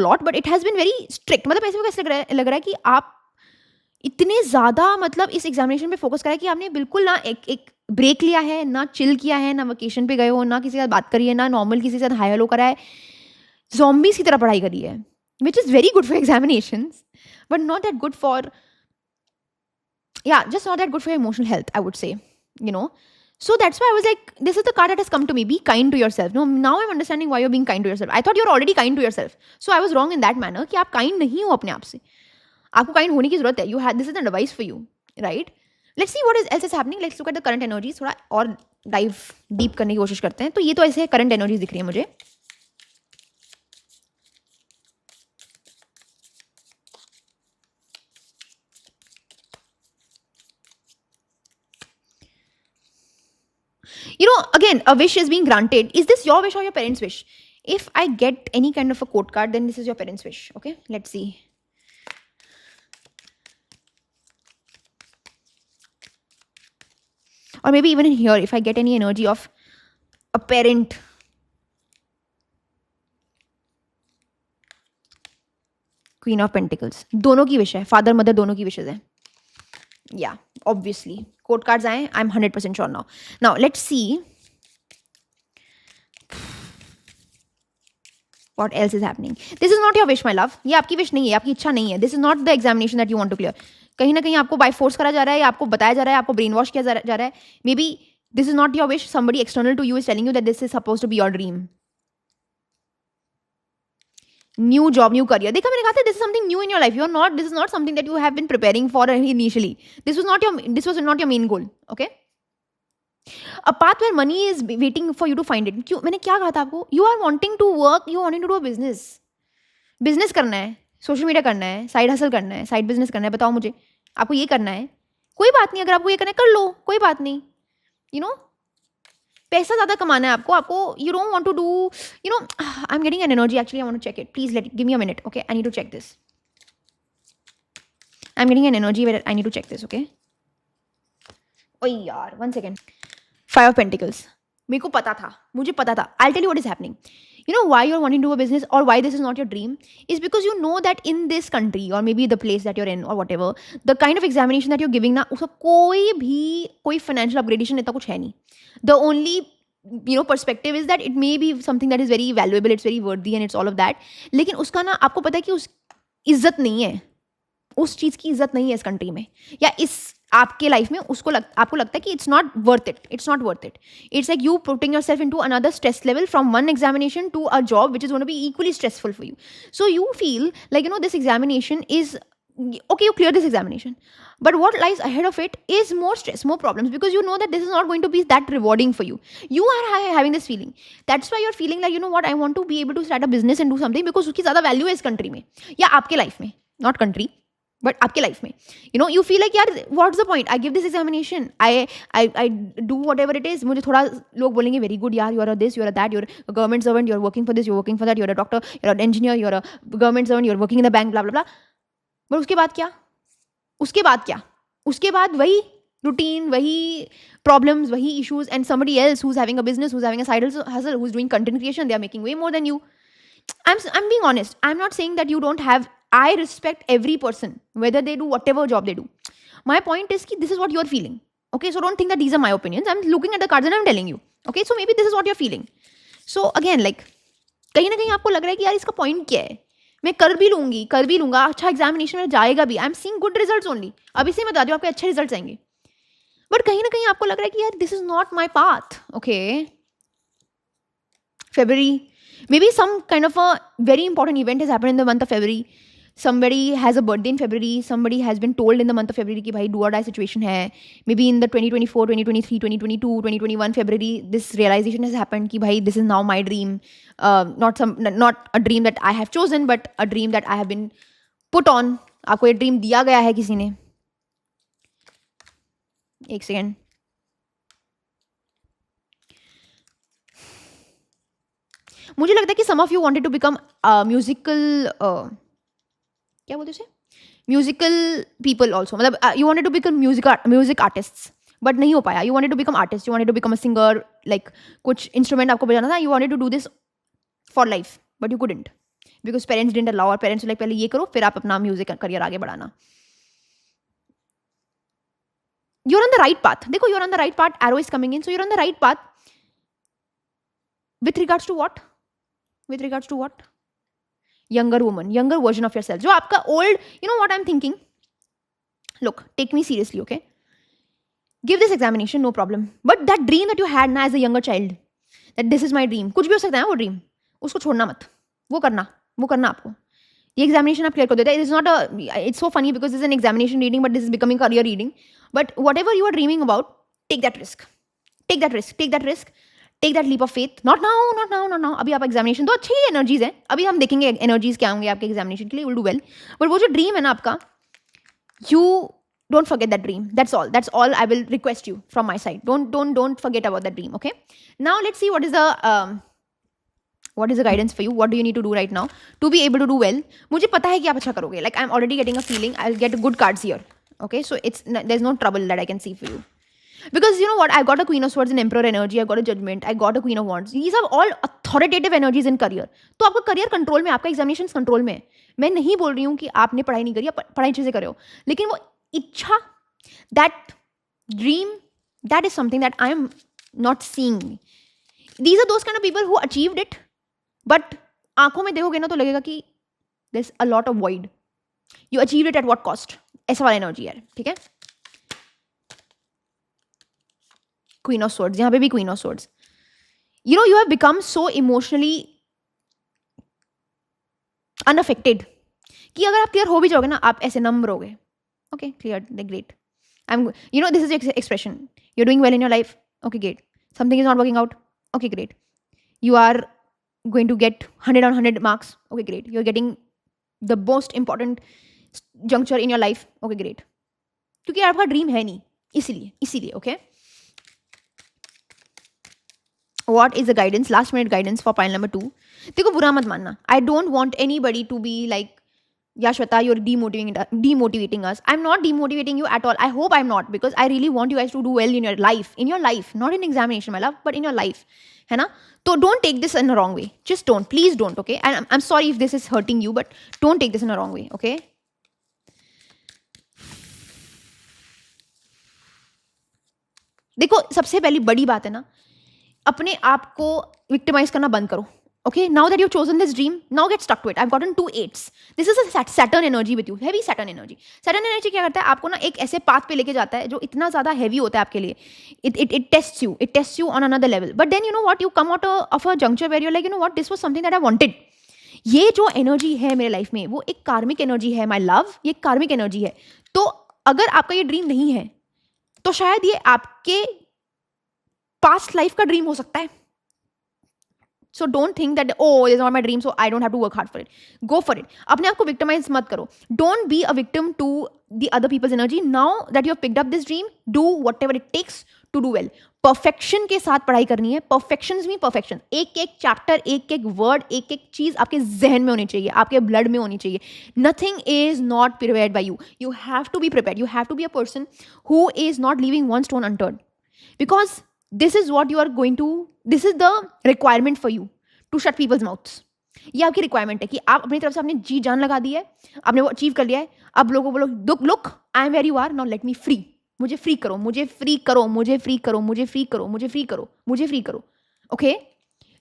lot, but it has been very strict. मतलब ऐसे कैसे लग रहा है कि आप इतने ज़्यादा मतलब इस एग्जामिनेशन पे फोकस करा है कि आपने बिल्कुल ना एक ब्रेक लिया है, ना चिल किया है, ना वेकेशन पे गए हो, ना किसी के साथ बात करी है, ना नॉर्मल किसी के साथ हाई हेलो करा है, zombies की तरह पढ़ाई करी है, which is very good for examinations, but not that good for, just not that good for your emotional health, I would say, you know. So that's why I was like, this is the card that has come to me. Be kind to yourself. No, now I'm understanding why you're being kind to yourself. I thought you're already kind to yourself. So I was wrong in that manner कि आप kind नहीं हो अपने आप से. आपको kind होने की ज़रूरत है. This is an advice for you, right? Let's see what else is happening. Let's look at the current energies. थोड़ा और dive deep करने की कोशिश करते हैं. तो ये तो ऐसे current energies दिख रही है मुझे. You know, again, a wish is being granted. Is this your wish or your parents' wish? If I get any kind of a quote card, then this is your parents' wish. Okay, let's see. Or maybe even in here, if I get any energy of a parent. Queen of Pentacles. दोनों की wish है. Father, mother दोनों की wishes है. Yeah, obviously. Quote cards आए. I'm 100% sure now. Now, let's see what else is happening. This is not your wish, my love. ये आपकी wish नहीं है, आपकी इच्छा नहीं है. This is not the examination that you want to clear. कहीं ना कहीं आपको by force करा जा रहा है, या आपको बताया जा रहा है, आपको brain wash किया जा रहा है. Maybe this is not your wish. Somebody external to you is telling you that this is supposed to be your dream. New job, new career. देखा मैंने कहा था, this is something new in your life. This is not something that you have been preparing for initially. This was not your main goal. Okay. A path where money is waiting for you to find it. क्यों, मैंने क्या कहा था आपको? You are wanting to work, you wanting to do a business. Business करना है, social media करना है, साइड हसल करना है, साइड बिजनेस करना है. बताओ मुझे, आपको ये करना है, कोई बात नहीं. अगर आपको ये करना है कर लो, कोई बात नहीं. यू नो, पैसा ज़्यादा कमाना है आपको. आपको you don't want to do, you know, I am getting an energy actually. I want to check it. Please let give me a minute. Okay, I need to check this. I am getting an energy where I need to check this. Okay, ओए यार, 1 second. 5 of pentacles. मेरे को पता था, मुझे पता था. I tell you what is happening. You know why you're wanting to do a business or why this is not your dream is because you know that in this country or maybe the place that you're in or whatever, the kind of examination that you're giving ना, उसका कोई financial upgradation इतना कुछ है नहीं. The only perspective is that it may be something that is very valuable, it's very worthy and it's all of that. लेकिन उसका ना, आपको पता है कि उस इज्जत नहीं है, उस चीज़ की इज्जत नहीं है इस कंट्री में या इस आपके लाइफ में. आपको लगता है कि it's not worth it. It's like you putting yourself into another stress level from one examination to a job which is gonna be equally stressful for you. So you feel like this examination is okay, you clear this examination, but what lies ahead of it is more stress, more problems, because you know that this is not going to be that rewarding for you. You are having this feeling. That's why you're feeling like, you know what, I want to be able to start a business and do something because उसकी ज़्यादा value है इस country में या आपके life में, not country, but आपके life में. यू फील लाइक यार what's the point, I give this examination, I do whatever it is. मुझे थोड़ा लोग बोलेंगे वेरी गुड यार, you are this, you are that, you are government servant, you are working for this, you are working for that, you are a doctor, you are engineer, you are a government servant, you are working in the bank, blah blah blah. But उसके बाद क्या? उसके बाद वही routine, वही problems, वही issues, and somebody else who's having a business, who's having a side hustle, who's doing content creation, they are making way more than you. I'm being honest. I'm not saying that you don't have. I respect every person, whether they do whatever job they do. My point is that this is what you're feeling. Okay, so don't think that these are my opinions. I'm looking at the cards and I'm telling you. Okay, so maybe this is what you're feeling. So again, like, कहीं ना कहीं आपको लग रहा है कि यार इसका पॉइंट क्या है, मैं कर भी लूंगा, अच्छा एग्जामिनेशन में जाएगा भी, I am seeing good results only. अभी से मैं बता दूं आपके अच्छे रिजल्ट्स आएंगे. बट कहीं ना कहीं आपको लग रहा है कि यार this is not my path. Okay, February, maybe some kind of a very important event has happened in the month of February. Somebody has a birthday in February. Somebody has been told in the month of February कि भाई do or die situation है. Maybe in the 2024, 2023, 2022, 2021 February, this realization has happened कि भाई this is now my dream. Not a dream that I have chosen, but a dream that I have been put on. आपको ये dream दिया गया है किसी ने. एक सेकेंड. मुझे लगता है कि some of you wanted to become musical, क्या बोलते उसे, म्यूजिकल पीपल ऑल्सो. मतलब you wanted to become music artist, but नहीं हो पाया. You wanted to become artist, you wanted to become a singer, like कुछ इंस्ट्रूमेंट आपको बजाना था. You wanted to do this for life, but you couldn't because parents didn't allow. और parents like पहले ये करो फिर आप अपना म्यूजिक करियर आगे बढ़ाना. you're on the right path. देखो, you're on the right path. Arrow is coming in, so you're on the right path. With regards to what? Younger woman, younger version of yourself. जो आपका old, you know what I'm thinking? Look, take me seriously, okay? Give this examination, no problem. But that dream that you had now as a younger child, that this is my dream, कुछ भी हो सकता है वो dream, उसको छोड़ना मत. वो करना आपको. ये examination आप clear कर देते हैं. It's not a, it's so funny because this is an examination reading, but this is becoming career reading. But whatever you are dreaming about, take that risk. Take that leap of faith. Not now. अभी आप examination तो अच्छी energies हैं. अभी हम देखेंगे energies क्या होंगे आपके एग्जामिनेशन के लिए. Will do well. बट वो जो ड्रीम है ना आपका, you don't forget that dream. That's all I will request you from my side. Don't forget about that dream. Okay. Now let's see what is the guidance for you. What do you need to do right now to be able to do well? मुझे पता है कि आप अच्छा करोगे. Like I'm already getting a feeling. I'll get good cards here. Okay, so there's no trouble that I can see for you. Because you know what, I got a Queen of Swords in Emperor energy, I got a Judgment, I got a Queen of Wands. These are all authoritative energies in career. तो आपका career control में, आपका examination control में है. मैं नहीं बोल रही हूँ कि आपने पढ़ाई नहीं करी, पढ़ाई अच्छे से करे हो, लेकिन वो इच्छा, that dream, that is something that I am not seeing. These are those kind of people who achieved it, but आंखों में देखोगे ना तो लगेगा कि there's a lot of void. You achieved it at what cost? ऐसा वाला energy है. ठीक है. Queen of Swords, यहाँ पे भी Queen of Swords. You know, you have become so emotionally unaffected कि अगर आप क्लियर हो भी जाओगे ना, आप ऐसे नम रहोगे. Okay, clear, great. You know, this is the expression. You're doing well in your life. Okay, great. Something is not working out. Okay, great. You are going to get 100 on 100 marks. Okay, great. You're getting the most important juncture in your life. Okay, great. क्योंकि आपका dream है नहीं, इसीलिए okay. What is the guidance, last minute guidance for pile number 2? देखो, बुरा मत मानना. I don't want anybody to be like, yeah, Shweta, you're demotivating us. I'm not demotivating you at all. I hope I'm not, because I really want you guys to do well in your life, not in examination, my love, but in your life. है ना? So don't take this in a wrong way. Just don't. Please don't, okay? And I'm sorry if this is hurting you, but don't take this in a wrong way, okay? देखो, सबसे पहली बड़ी बात है ना, अपने आप को विक्टिमाइज करना बंद करो. Okay, now that you've chosen this dream, now get stuck to it. I've gotten 2 8s. This is a Saturn energy with you, heavy Saturn energy. Saturn energy क्या करता है, आपको ना एक ऐसे पाथ पे लेके जाता है जो इतना ज़्यादा हेवी होता है आपके लिए. It tests you on another level. But then you know what, you come out of a juncture where you're like, you know what, this was something that I wanted. ये जो एनर्जी है मेरे life में, वो एक कार्मिक energy है, my love. ये कार्मिक एनर्जी है. तो अगर आपका ये ड्रीम नहीं है, तो शायद ये आपके पास्ट लाइफ का ड्रीम हो सकता है. So don't think that, oh, it's not my dream, so I don't have to work hard for it. Go for it. अपने आप को victimize मत करो. Don't be a victim to the other people's energy. Now that you have picked up this dream, do whatever it takes to do well. Perfection के साथ पढ़ाई करनी है. Perfections mean perfection. एक एक चैप्टर, एक एक वर्ड, एक एक चीज आपके जहन में होनी चाहिए, आपके ब्लड में होनी चाहिए. Nothing is not prepared by you. You have to be prepared. You have to be a person who is not leaving one stone unturned. Because this is what you are going to, this is the requirement for you to shut people's mouths. ये आपकी requirement है कि आप अपनी तरफ से आपने जी जान लगा दी है, आपने वो अचीव कर लिया है. अब लोगों को बोलो, look, I am where you are, now let me free. मुझे फ्री करो, मुझे फ्री करो, मुझे फ्री करो, मुझे फ्री करो, मुझे फ्री करो, मुझे फ्री करो. Okay,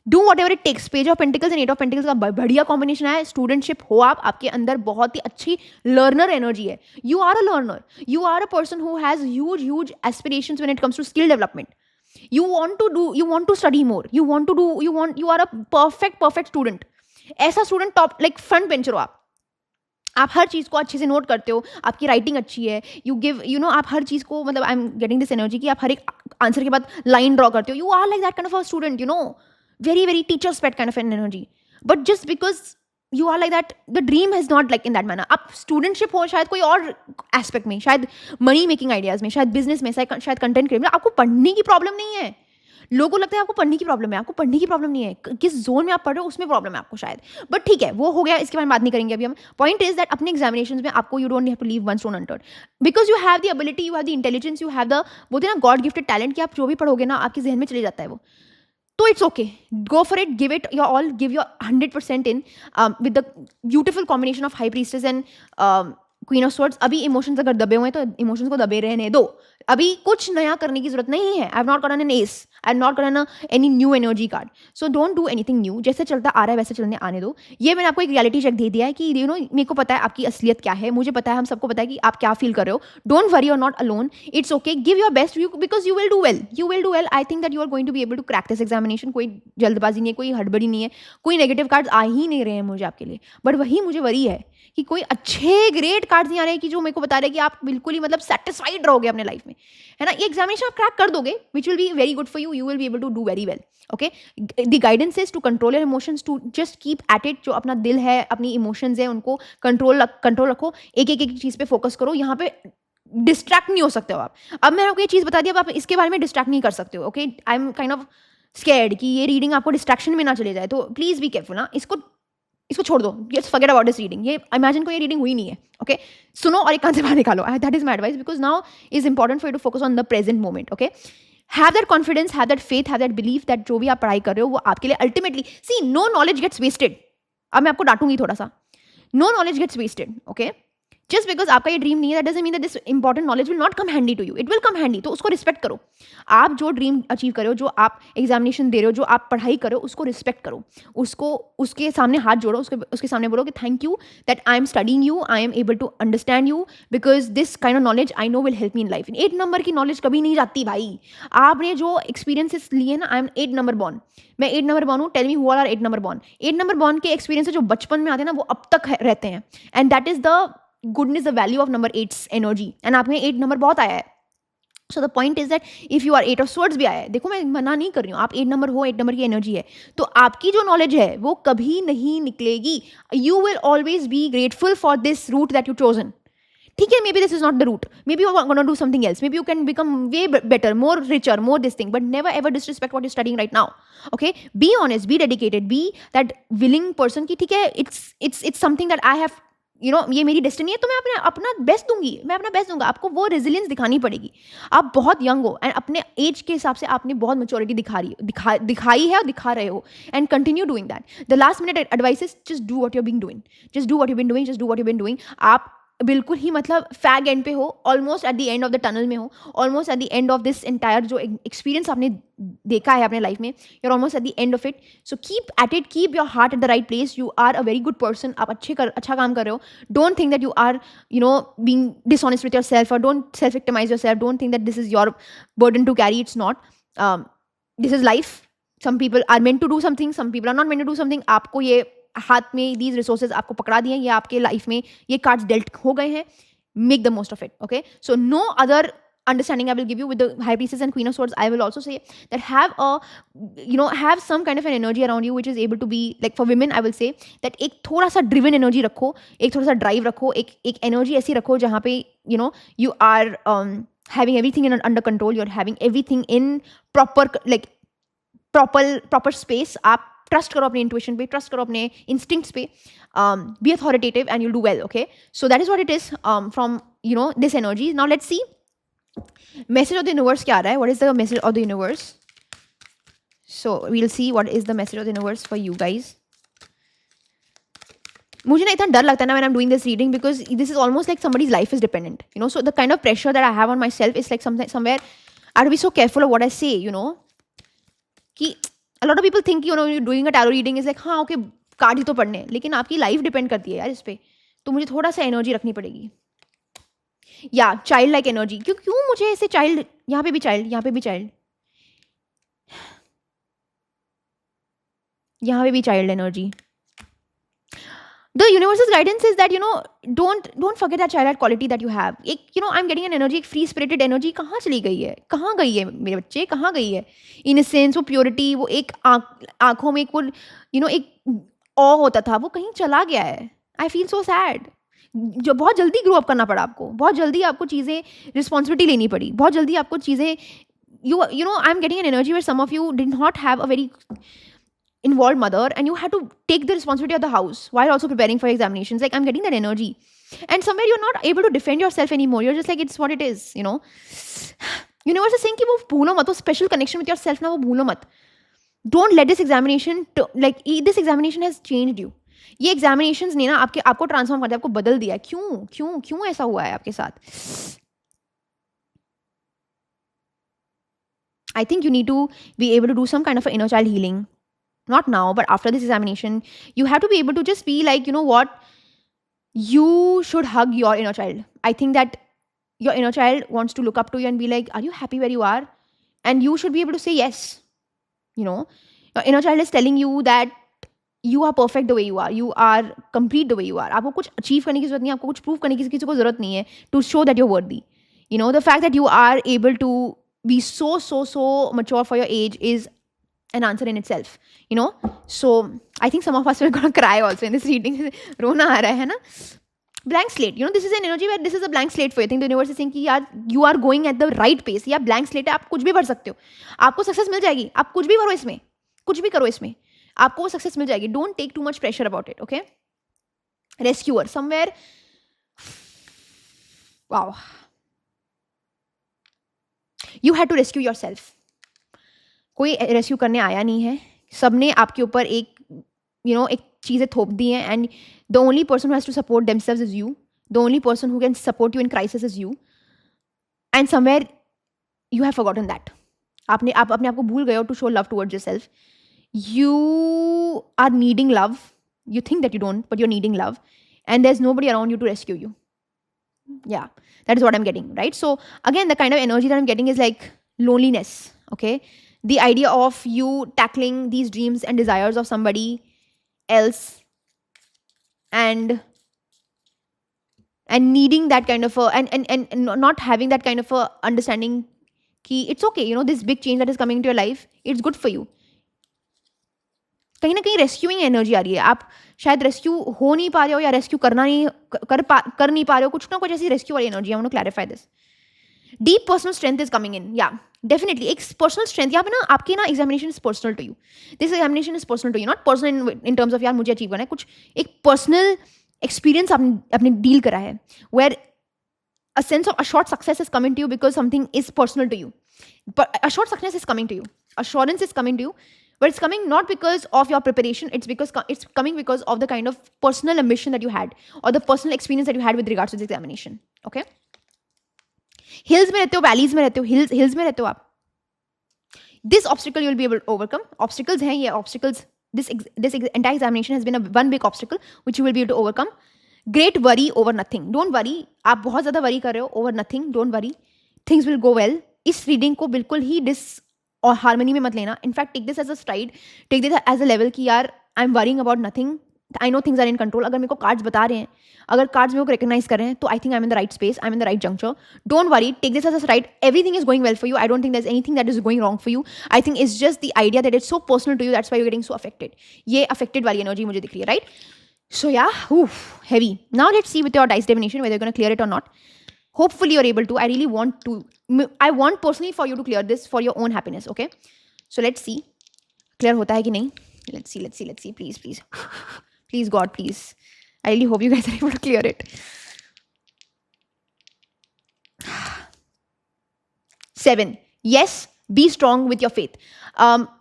do whatever it takes. Page of pentacles and 8 of pentacles का बढ़िया कॉम्बिनेशन है. स्टूडेंटशिप हो आप, आपके अंदर बहुत ही अच्छी लर्नर एनर्जी है. You are a learner. You are a person who has huge aspirations when it comes to skill development. You want to study more. You are a perfect student. ऐसा student top, like front bencher हो आप हर चीज़ को अच्छे से note करते हो, आपकी writing अच्छी है, यू गिव, यू नो, आप हर चीज़ को, मतलब आई एम गेटिंग दिस एनर्जी कि आप हर एक आंसर के बाद लाइन ड्रॉ करते हो. You are like that kind of a student, you know, very teacher's pet kind of an energy. But just because you are like that, the dream is not like in that manner. आप studentship हो शायद कोई और aspect में, शायद money making ideas में, शायद business में, शायद कंटेंट क्रिएट में. आपको पढ़ने की प्रॉब्लम नहीं है. लोगों को लगता है आपको पढ़ने की प्रॉब्लम है. आपको पढ़ने की प्रॉब्लम नहीं है. किस जोन में आप पढ़ रहे हो उसमें प्रॉब्लम है आपको शायद. बट ठीक है, वो हो गया, इसके बारे में बात नहीं करेंगे अभी हम. पॉइंट इज दैट अपने एग्जामिनेशंस में आपको, you don't have to leave one stone unturned, because you have the ability, you have the intelligence, you have the, बोलते हैं ना, गॉड गिफ्टेड टैलेंट, कि आप जो भी पढ़ोगे ना आपके जहन में चले जाता है वो. So it's okay. Go for it. Give it your all. Give your 100% in with the beautiful combination of High Priestess and Queen of Swords. अभी इमोशंस अगर दबे हुए हैं तो इमोशंस को दबे रहने दो. अभी कुछ नया करने की जरूरत नहीं है. I have not gotten an ace, I have not gotten any new energy card. So don't do anything new. जैसे चलता आ रहा है वैसे चलने आने दो. ये मैंने आपको एक रियलिटी चेक दे दिया है कि यू नो, मेरे को पता है आपकी असलियत क्या है, मुझे पता है, हम सबको पता है कि आप क्या फील कर रहे हो. Don't worry, you're not alone. It's okay. Give your best, because you will do well. You will do well. I think that you are going to be able to crack this examination. कोई जल्दबाजी नहीं है, कोई हड़बड़ी नहीं है, कोई negative cards आ ही नहीं रहे हैं मुझे आपके लिए. बट वही मुझे वरी है कि कोई अच्छे ग्रेट कार्ड्स नहीं आ रहे हैं कि जो मेरे को बता रहे हैं कि आप बिल्कुल ही, मतलब, सेटिस्फाइड रहोगे अपने लाइफ में, है ना. ये एग्जामिनेशन आप क्रैक कर दोगे, which will be very good for you. You will be able to do very well. Okay, the guidance is to control your emotions, to just keep at it. जो अपना दिल है, अपनी इमोशंस है, उनको कंट्रोल रखो. एक चीज़ पे फोकस करो. यहाँ पे डिस्ट्रैक्ट नहीं हो सकते हो आप. अब मैंने आपको ये चीज़ बता दी, अब आप इसके बारे में डिस्ट्रैक्ट नहीं कर सकते हो. Okay, I am kind of scared कि ये रीडिंग आपको डिस्ट्रैक्शन में ना चले जाए. तो प्लीज़ बी केयरफुल ना. इसको छोड़ दो. Just forget about this reading. ये इमेजिन को ये रीडिंग हुई नहीं है. ओके, सुनो और एक कान से बाहर निकालो. That is my advice, because now is important for you to focus on the present moment. Okay, have that confidence, have that faith, have that belief that जो भी आप पढ़ाई कर रहे हो वो आपके लिए ultimately, see, no knowledge gets wasted. अब मैं आपको डांटूंगी थोड़ा सा. No knowledge gets wasted. Okay, just because आपका ये ड्रीम नहीं है, that doesn't mean that this important knowledge will not come handy to you. It will come handy. तो उसको रिस्पेक्ट करो. आप जो ड्रीम अचीव कर रहे हो, जो आप एग्जामिनेशन दे रहे हो, जो आप पढ़ाई कर रहे हो, उसको रिस्पेक्ट करो. उसको, उसके सामने हाथ जोड़ो, उसके सामने बोलो कि thank you that I am studying you, I am able to understand you, because this kind of knowledge I know will help me in life. 8 number की नॉलेज कभी नहीं जाती भाई. आपने जो एक्सपीरियंसेस लिए ना, आई एम 8 नंबर बॉर्न, मैं 8 नंबर बॉर्न हूँ. Tell me who are 8 number born. 8 number born के एक्सपीरियंस जो बचपन में आते हैं ना, वो अब तक रहते हैं. And that is the goodness, the value of number 8's energy. And आप में 8 नंबर बहुत आया है. So the point is that if you are 8 of swords भी आया है, देखो मैं मना नहीं कर रही हूँ, आप 8 नंबर हो, 8 नंबर की एनर्जी है, तो आपकी जो नॉलेज है वो कभी नहीं निकलेगी. You will always be grateful for this route that you chosen. ठीक है, maybe this is not the route, maybe you're going to do something else, maybe you can become way better, more richer, more this thing, but never ever disrespect what you're studying right now. Okay, be honest, be dedicated, be that willing person कि ठीक है, it's something that I have, ये मेरी destiny है, तो मैं अपना best दूंगी, मैं अपना बेस्ट दूंगा. आपको वो रेजिलियंस दिखानी पड़ेगी. आप बहुत यंग हो एंड अपने एज के हिसाब से आपने बहुत मेच्योरिटी दिखाई है और दिखा रहे हो, and continue doing that. The last minute advice is just do what you being doing, just do what you been doing, just do what you been doing. आप बिल्कुल ही मतलब फैग एंड पे हो, almost at the end of the tunnel में हो, almost at the end of this entire जो experience आपने देखा है अपने लाइफ में, you're almost at the end of it. So keep at it, keep your heart at the right place. You are a very good person, आप अच्छा काम कर रहे हो. Don't think that you are being dishonest with yourself, और don't self victimize yourself. Don't think that this is your burden to carry. It's not. This is life. Some people are meant to do something, some people are not meant to do something. आपको ये हाथ में these resources आपको पकड़ा दिए हैं, ये आपके लाइफ में ये कार्ड्स डेल्ट हो गए हैं. Make the most of it. Okay, so no other understanding I will give you with the High Priestess and Queen of Swords. I will also say that have some kind of an energy around you which is able to be like, for women I will say that एक थोड़ा सा driven energy रखो, एक थोड़ा सा drive रखो, एक energy ऐसी रखो जहाँ पे you are having everything under control, you're having everything in proper space. आप ट्रस्ट करो अपने इंट्यूशन पे, ट्रस्ट करो अपने इंस्टिंक्ट्स पे. Be authoritative and you'll do well. Okay, so that is what it is from this energy. Now let's see message of the universe क्या आ रहा है. What is the message of the universe? So we'll see what is the message of the universe for you guys. मुझे ना इतना डर लगता है ना when I'm doing this reading, because this is almost like somebody's life is dependent, so the kind of pressure that I have on myself is like somewhere I have to be so careful of what I say, कि a lot of people think you're doing a tarot reading is like, हाँ okay card ही तो पढ़ने, लेकिन आपकी life depend करती है यार इस पे. तो मुझे थोड़ा सा एनर्जी रखनी पड़ेगी. या चाइल्ड लाइक एनर्जी. क्यों मुझे ऐसे चाइल्ड, यहाँ पे भी चाइल्ड, यहाँ पे भी चाइल्ड, यहाँ पे भी child energy. The universe's guidance is that don't forget that childlike quality that you have. एक I'm getting an energy, एक free spirited energy कहाँ चली गई है, कहाँ गई है मेरे बच्चे, कहाँ गई है innocence, वो purity, वो एक आँखों में एक वो एक ऑ होता था, वो कहीं चला गया है. I feel so sad. जो बहुत जल्दी ग्रो अप करना पड़ा आपको, बहुत जल्दी आपको चीज़ें रिस्पॉन्सिबिलिटी लेनी पड़ी, बहुत जल्दी आपको चीज़ें I'm getting an energy where some of you did not have a very involved mother and you had to take the responsibility of the house while also preparing for examinations. Like, I'm getting that energy, and somewhere you're not able to defend yourself anymore. You're just like, it's what it is. Universe is saying कि वो भूलो मत, वो special connection with yourself ना वो भूलो मत. Don't let this examination this examination has changed you. ये examinations ने ना आपको ट्रांसफॉर्म कर दिया, आपको बदल दिया. क्यों ऐसा हुआ है आपके साथ? I think you need to be able to do some kind of an inner child healing. Not now, but after this examination, you have to be able to just be like, what? You should hug your inner child. I think that your inner child wants to look up to you and be like, are you happy where you are? And you should be able to say yes. Your inner child is telling you that you are perfect the way you are. You are complete the way you are. आपको कुछ achieve करने की जरूरत नहीं है, आपको कुछ prove करने की किसी को जरूरत नहीं है to show that you're worthy. The fact that you are able to be so mature for your age is an answer in itself. So I think some of us are going to cry also in this reading. रोना आ रहा है ना. Blank slate. This is an energy where this is a blank slate for you. I think the universe is saying कि यार you are going at the right pace. या blank slate है, आप कुछ भी भर सकते हो, आपको सक्सेस मिल जाएगी. आप कुछ भी भरो इसमें, कुछ भी करो इसमें, आपको वो सक्सेस मिल जाएगी. Don't take too much pressure about it. Okay. Rescuer somewhere. Wow. You had to rescue yourself. कोई रेस्क्यू करने आया नहीं है, सबने आपके ऊपर एक चीज़ें थोप दी हैं. And the only person who has to support themselves is you. The only person who can support you in crisis is you. And somewhere you have forgotten that. आप अपने आप को भूल गए हो to show love towards yourself. You are needing love. You think that you don't, but you're needing love, and there's nobody around you to rescue you. Yeah, that is what I'm getting, right? So again, the kind of energy that I'm getting is like loneliness. Okay, the idea of you tackling these dreams and desires of somebody else and needing that kind of a and not having that kind of a understanding कि it's okay, you know, this big change that is coming to your life, it's good for you. कहीं ना कहीं rescuing energy आ रही है. आप शायद rescue हो नहीं पा रहे हो, या रेस्क्यू करना नहीं कर नहीं पा रहे हो, कुछ ना कुछ ऐसी रेस्क्यू वाली energy. I want to clarify this. Deep personal strength is coming in. या डेफिनेटली एक पर्सनल स्ट्रेंथ यहाँ पे ना, आपकी ना examination is personal to you. This examination is personal to you, not personal in terms of यार मुझे achieve करना है. कुछ एक पर्सनल एक्सपीरियंस आपने डील करा है, where a sense of assured success is coming to you because something is personal to you. But assured success is coming to you. Assurance is coming to you. But it's coming not because of your preparation. It's coming because of the kind of personal ambition that you had, or the personal experience that you had with regards to this examination. Okay? Hills में रहते हो, valleys में रहते हो, hills में रहते हो आप. This obstacle you will be able to overcome. Obstacles हैं ये obstacles. This entire examination has been one big obstacle which you will be able to overcome. Great worry over nothing. Don't worry. आप बहुत ज़्यादा worry कर रहे हो over nothing. Don't worry. Things will go well. इस reading को बिल्कुल ही और harmony में मत लेना. In fact, take this as a stride. Take this as a level कि यार I'm worrying about nothing. I know things are in control. अगर मेरे को cards बता रहे हैं, अगर cards मेरे को recognize कर रहे हैं, तो I think I'm in the right space. I'm in the right juncture. Don't worry. Take this as a stride. Everything is going well for you. I don't think there's anything that is going wrong for you. I think it's just the idea that it's so personal to you. That's why you're getting so affected. ये affected वाली energy मुझे दिख रही है, right? So yeah, heavy. Now let's see with your dice divination whether you're going to clear it or not. Hopefully you're able to. I want personally for you to clear this for your own happiness, okay? So let's see. Clear hota hai ki nahi? Let's see. Please. Please, God, please. I really hope you guys are able to clear it. 7. Yes. Be strong with your faith.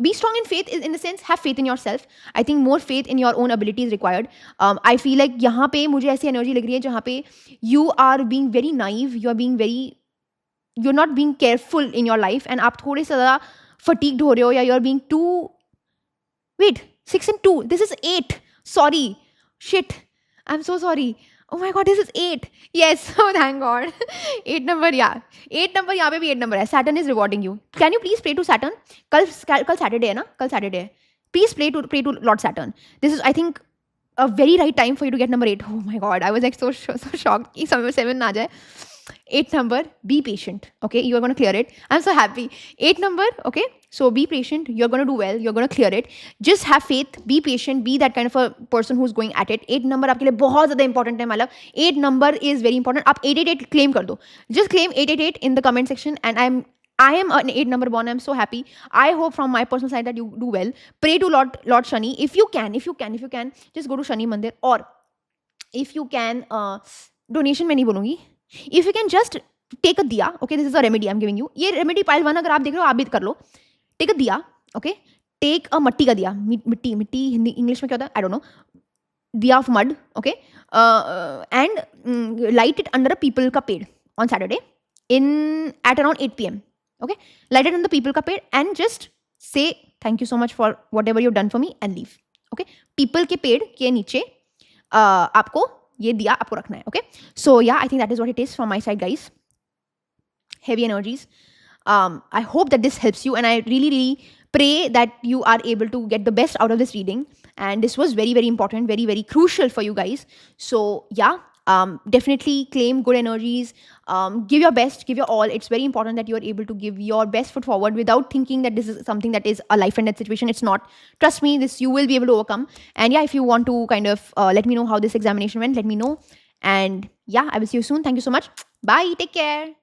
Be strong in faith in the sense, have faith in yourself. I think more faith in your own ability is required. I feel like यहाँ पे मुझे ऐसी energy लग रही है जहाँ पे you are being very naive, you're not being careful in your life, and आप थोड़े से ज़्यादा fatigued हो रहे हो, या you're being too. Wait, 6 and 2. This is 8. Sorry. Shit. I'm so sorry. Oh my God, this is 8. Yes, oh thank God. 8 number, yeah. 8 number, यहाँ पे भी 8 number है. Saturn is rewarding you. Can you please pray to Saturn? कल Saturday है ना? कल Saturday है. Please pray to Lord Saturn. This is, I think, a very right time for you to get number 8. Oh my God, I was like so shocked कि 7 ना जाए. 8 number, be patient. Okay, you are going to clear it. I'm so happy. 8 number, okay. So be patient. You're going to do well. You're going to clear it. Just have faith. Be patient. Be that kind of a person who's going at it. 8 number आपके लिए बहुत ज़्यादा important है, my love. 8 number is very important. आप 888 claim कर दो. Just claim 888 in the comment section. And I am an 8 number born. I'm so happy. I hope from my personal side that you do well. Pray to Lord Shani. If you can, just go to Shani Mandir. Or if you can, donation मैं नहीं बोलूँगी. If you can just take a diya, okay, this is a remedy I'm giving you. ये remedy pile 1 अगर आप देख रहे हो, आप भी कर लो. Take a diya, okay. Take a मट्टी का दिया. मिट्टी हिंदी इंग्लिश में क्या होता है? I don't know. Diya of mud, okay. And light it under a people का पेड़ on Saturday at around 8 p.m. Okay. Light it under the people का पेड़ and just say thank you so much for whatever you've done for me and leave. Okay. People के पेड़ के नीचे आपको ये दिया आपको रखना है. Okay. So yeah, I think that is what it is from my side, guys. Heavy energies. I hope that this helps you, and I really pray that you are able to get the best out of this reading. And this was very, very important, very, very crucial for you guys. So yeah, definitely claim good energies. Give your best, give your all. It's very important that you are able to give your best foot forward without thinking that this is something that is a life and death situation. It's not. Trust me, this you will be able to overcome. And yeah, if you want to kind of let me know how this examination went, let me know. And yeah, I will see you soon. Thank you so much. Bye. Take care.